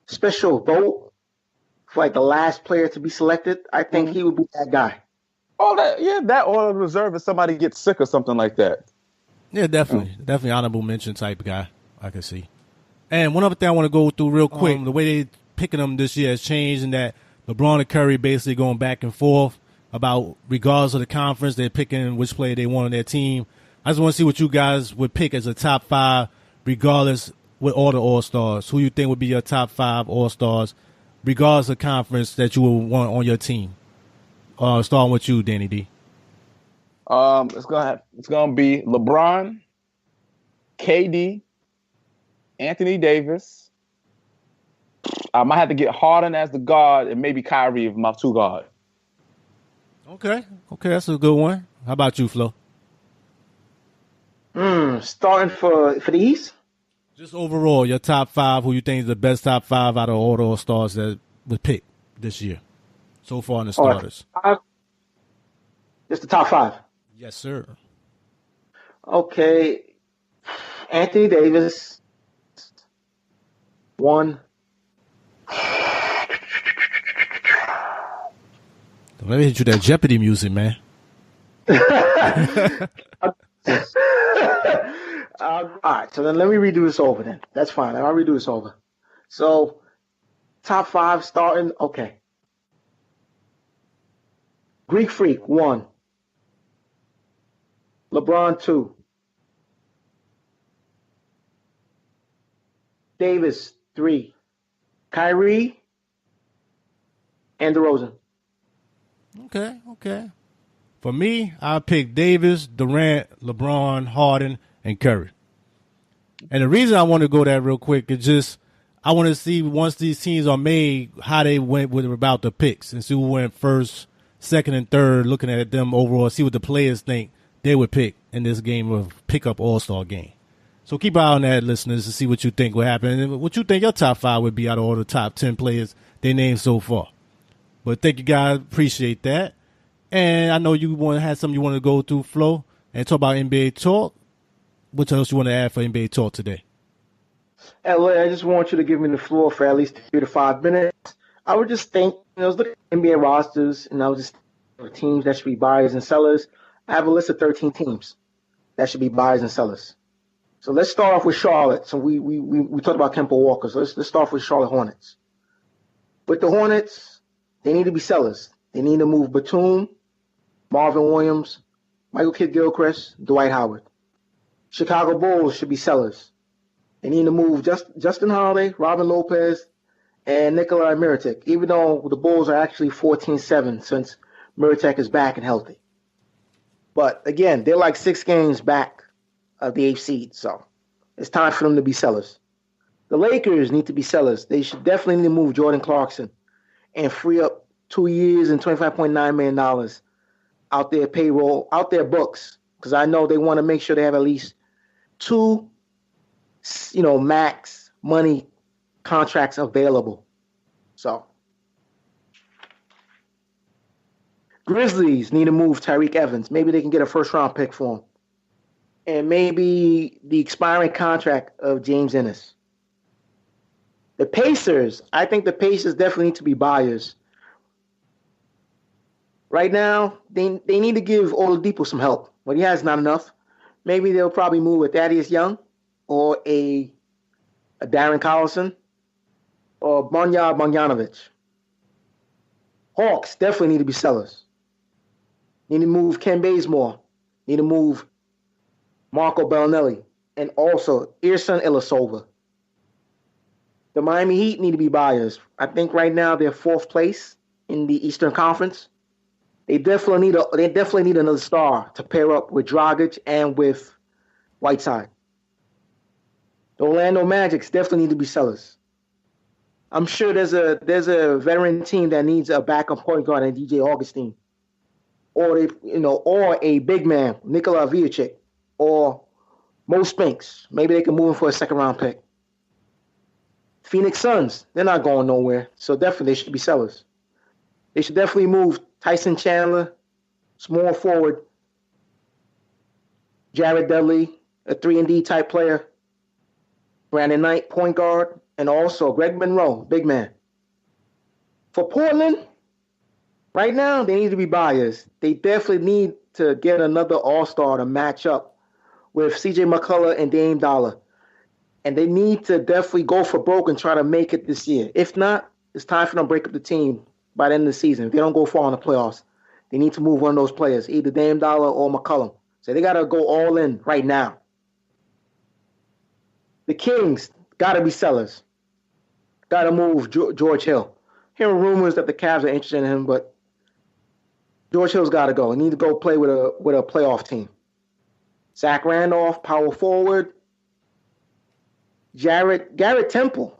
vote for like the last player to be selected, I think he would be that guy. Oh, that or reserve if somebody gets sick or something like that. Yeah, definitely honorable mention type of guy. I can see. And one other thing I want to go through real quick: the way they picking them this year has changed, in that LeBron and Curry basically going back and forth about, regardless of the conference, they're picking which player they want on their team. I just want to see what you guys would pick as a top 5, regardless with all the All-Stars. Who you think would be your top 5 All-Stars, regardless of conference that you would want on your team? Starting with you, Danny D. It's gonna be LeBron, KD, Anthony Davis. I might have to get Harden as the guard and maybe Kyrie as my 2 guard. Okay, that's a good one. How about you, Flo? Starting for the East? Just overall, your top 5, who you think is the best top 5 out of all the All-Stars that was picked this year so far in the starters? Just the top 5? Yes, sir. Okay. Anthony Davis. 1. Let me hit you that Jeopardy music, man. All right, so then let me redo this over then. That's fine. I'll redo this over. So, top 5 starting. Okay. Greek Freak, 1. LeBron, 2. Davis, 3. Kyrie, and DeRozan. Okay. For me, I pick Davis, Durant, LeBron, Harden, and Curry. And the reason I want to go that real quick is just I want to see once these teams are made how they went with about the picks and see who went first, second, and third. Looking at them overall, see what the players think they would pick in this game of pickup All-Star game. So keep an eye on that, listeners, to see what you think will happen and what you think your top 5 would be out of all the top 10 players they named so far. But thank you guys, appreciate that. And I know you had something you want to go through, Flo, and talk about NBA talk. What else you want to add for NBA talk today? LA, I just want you to give me the floor for at least 3 to 5 minutes. I would just think, I was looking at NBA rosters, and I was just teams that should be buyers and sellers. I have a list of 13 teams that should be buyers and sellers. So let's start off with Charlotte. So we talked about Kemba Walker. So let's start off with Charlotte Hornets. With the Hornets, they need to be sellers. They need to move Batum, Marvin Williams, Michael Kidd-Gilchrist, Dwight Howard. Chicago Bulls should be sellers. They need to move Justin Holiday, Robin Lopez, and Nikolai Mirotic, even though the Bulls are actually 14-7 since Mirotic is back and healthy. But again, they're like 6 games back of the 8th seed, so it's time for them to be sellers. The Lakers need to be sellers. They should definitely need to move Jordan Clarkson and free up 2 years and $25.9 million out their payroll, out their books, because I know they want to make sure they have at least 2, max money contracts available. So, Grizzlies need to move Tyreke Evans. Maybe they can get a first-round pick for him. And maybe the expiring contract of James Ennis. The Pacers, I think the Pacers definitely need to be buyers. Right now, they need to give Oladipo some help, but he has not enough. Maybe they'll probably move a Thaddeus Young or a Darren Collison or Bojan Bogdanovic. Hawks definitely need to be sellers. Need to move Ken Bazemore. Need to move Marco Bellinelli and also Ersan Ilyasova. The Miami Heat need to be buyers. I think right now they're 4th place in the Eastern Conference. They definitely need another star to pair up with Dragic and with Whiteside. The Orlando Magic definitely need to be sellers. I'm sure there's a veteran team that needs a backup point guard and DJ Augustine, or a big man, Nikola Vucevic, or Mo Spinks. Maybe they can move him for a 2nd-round pick. Phoenix Suns, they're not going nowhere, so definitely they should be sellers. They should definitely move Tyson Chandler, small forward, Jared Dudley, a 3-and-D type player, Brandon Knight, point guard, and also Greg Monroe, big man. For Portland, right now, they need to be buyers. They definitely need to get another all-star to match up with C.J. McCullough and Dame Dollar. And they need to definitely go for broke and try to make it this year. If not, it's time for them to break up the team by the end of the season. If they don't go far in the playoffs, they need to move one of those players, either Dame Dollar or McCollum. So they got to go all in right now. The Kings got to be sellers. Got to move George Hill. Hearing rumors that the Cavs are interested in him, but George Hill's got to go. He need to go play with a playoff team. Zach Randolph, power forward. Garrett Temple.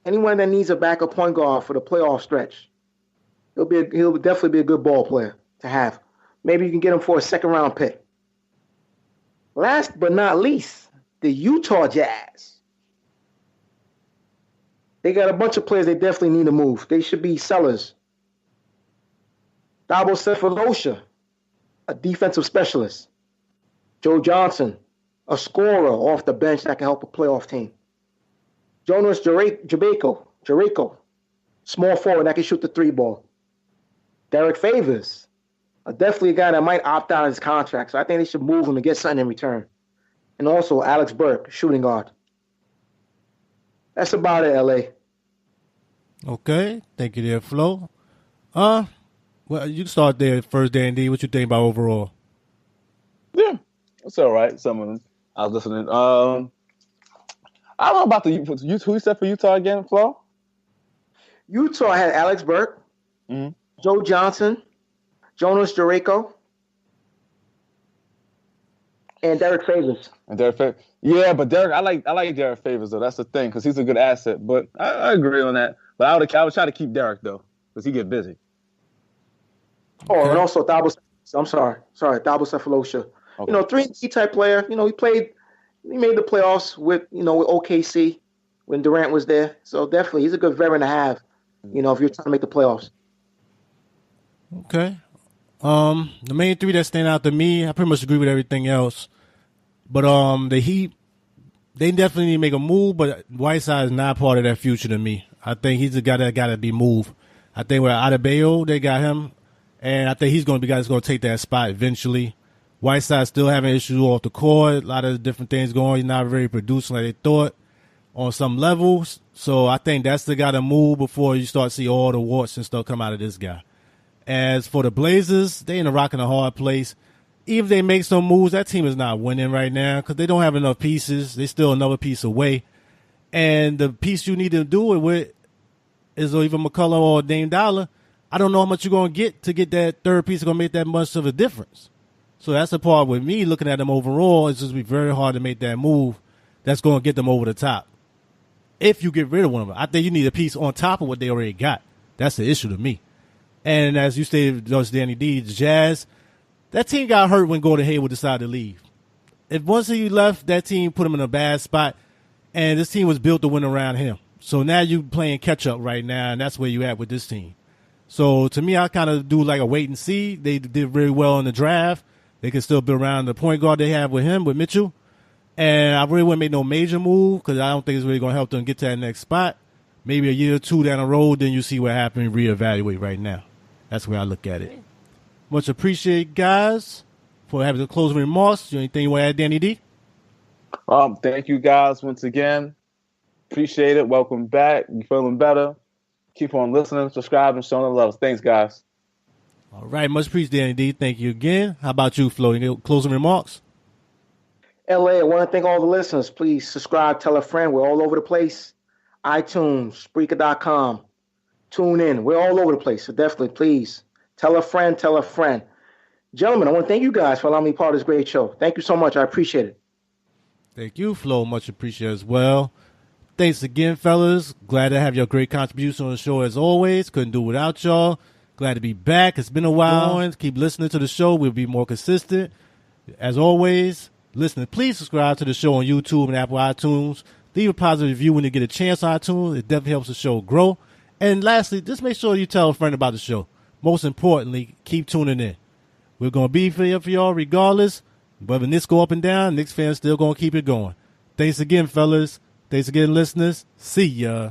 Anyone that needs a backup point guard for the playoff stretch. He'll definitely be a good ball player to have. Maybe you can get him for a 2nd-round pick. Last but not least, the Utah Jazz. They got a bunch of players they definitely need to move. They should be sellers. Dabo Cephalosha, a defensive specialist. Joe Johnson, a scorer off the bench that can help a playoff team. Jonas Jericho, small forward that can shoot the 3-ball. Derek Favors, definitely a guy that might opt out of his contract, so I think they should move him and get something in return. And also Alex Burke, shooting guard. That's about it, LA. Okay, thank you there, Flo. Well, you can start there first, Dandy. What you think about overall? Yeah, it's all right. Some of them I was listening. I don't know about who you said for Utah again, Flo? Utah had Alex Burke, Joe Johnson, Jonas Jericho, and Derek Favors. Yeah, but Derek, I like Derek Favors though. That's the thing, because he's a good asset. But I agree on that. But I would try to keep Derek though, because he get busy. Oh, and also Thabo Cephalosha. Okay. 3-and-D type player. He made the playoffs with OKC when Durant was there. So definitely, he's a good veteran to have. If you're trying to make the playoffs. Okay. The main three that stand out to me, I pretty much agree with everything else. But the Heat, they definitely need to make a move, but Whiteside is not part of that future to me. I think he's a guy that got to be moved. I think with Adebayo, they got him, and I think he's going to be the guy that's going to take that spot eventually. Whiteside's still having issues off the court, a lot of different things going on. He's not very producing like they thought on some levels. So I think that's the guy to move before you start to see all the warts and stuff come out of this guy. As for the Blazers, they in a rock and a hard place. Even if they make some moves, that team is not winning right now because they don't have enough pieces. They're still another piece away. And the piece you need to do it with is either McCullough or Dame Dollar. I don't know how much you're going to get that third piece going to make that much of a difference. So that's the part with me looking at them overall. It's just be very hard to make that move that's going to get them over the top. If you get rid of one of them, I think you need a piece on top of what they already got. That's the issue to me. And as you stated, Danny D, the Jazz, that team got hurt when Gordon Hayward decided to leave. If once he left, that team put him in a bad spot, and this team was built to win around him. So now you're playing catch-up right now, and that's where you at with this team. So to me, I kind of do like a wait and see. They did very well in the draft. They can still build around the point guard they have with him, with Mitchell. And I really wouldn't make no major move because I don't think it's really going to help them get to that next spot. Maybe a year or two down the road, then you see what happened and reevaluate right now. That's the way I look at it. Much appreciate, guys, for having the closing remarks. Anything you want to add, Danny D? Thank you, guys, once again. Appreciate it. Welcome back. You feeling better? Keep on listening, subscribing, showing the love. Thanks, guys. All right. Much appreciated, Danny D. Thank you again. How about you, Flo? Any closing remarks? LA, I want to thank all the listeners. Please subscribe, tell a friend. We're all over the place. iTunes, Spreaker.com. Tune in. We're all over the place. So definitely, please, tell a friend, tell a friend. Gentlemen, I want to thank you guys for allowing me part of this great show. Thank you so much. I appreciate it. Thank you, Flo. Much appreciated as well. Thanks again, fellas. Glad to have your great contribution on the show as always. Couldn't do it without y'all. Glad to be back. It's been a while. Keep listening to the show. We'll be more consistent. As always, please subscribe to the show on YouTube and Apple iTunes. Leave a positive review when you get a chance on iTunes. It definitely helps the show grow. And lastly, just make sure you tell a friend about the show. Most importantly, keep tuning in. We're going to be here for y'all regardless. But when Knicks go up and down, Knicks fans still going to keep it going. Thanks again, fellas. Thanks again, listeners. See ya.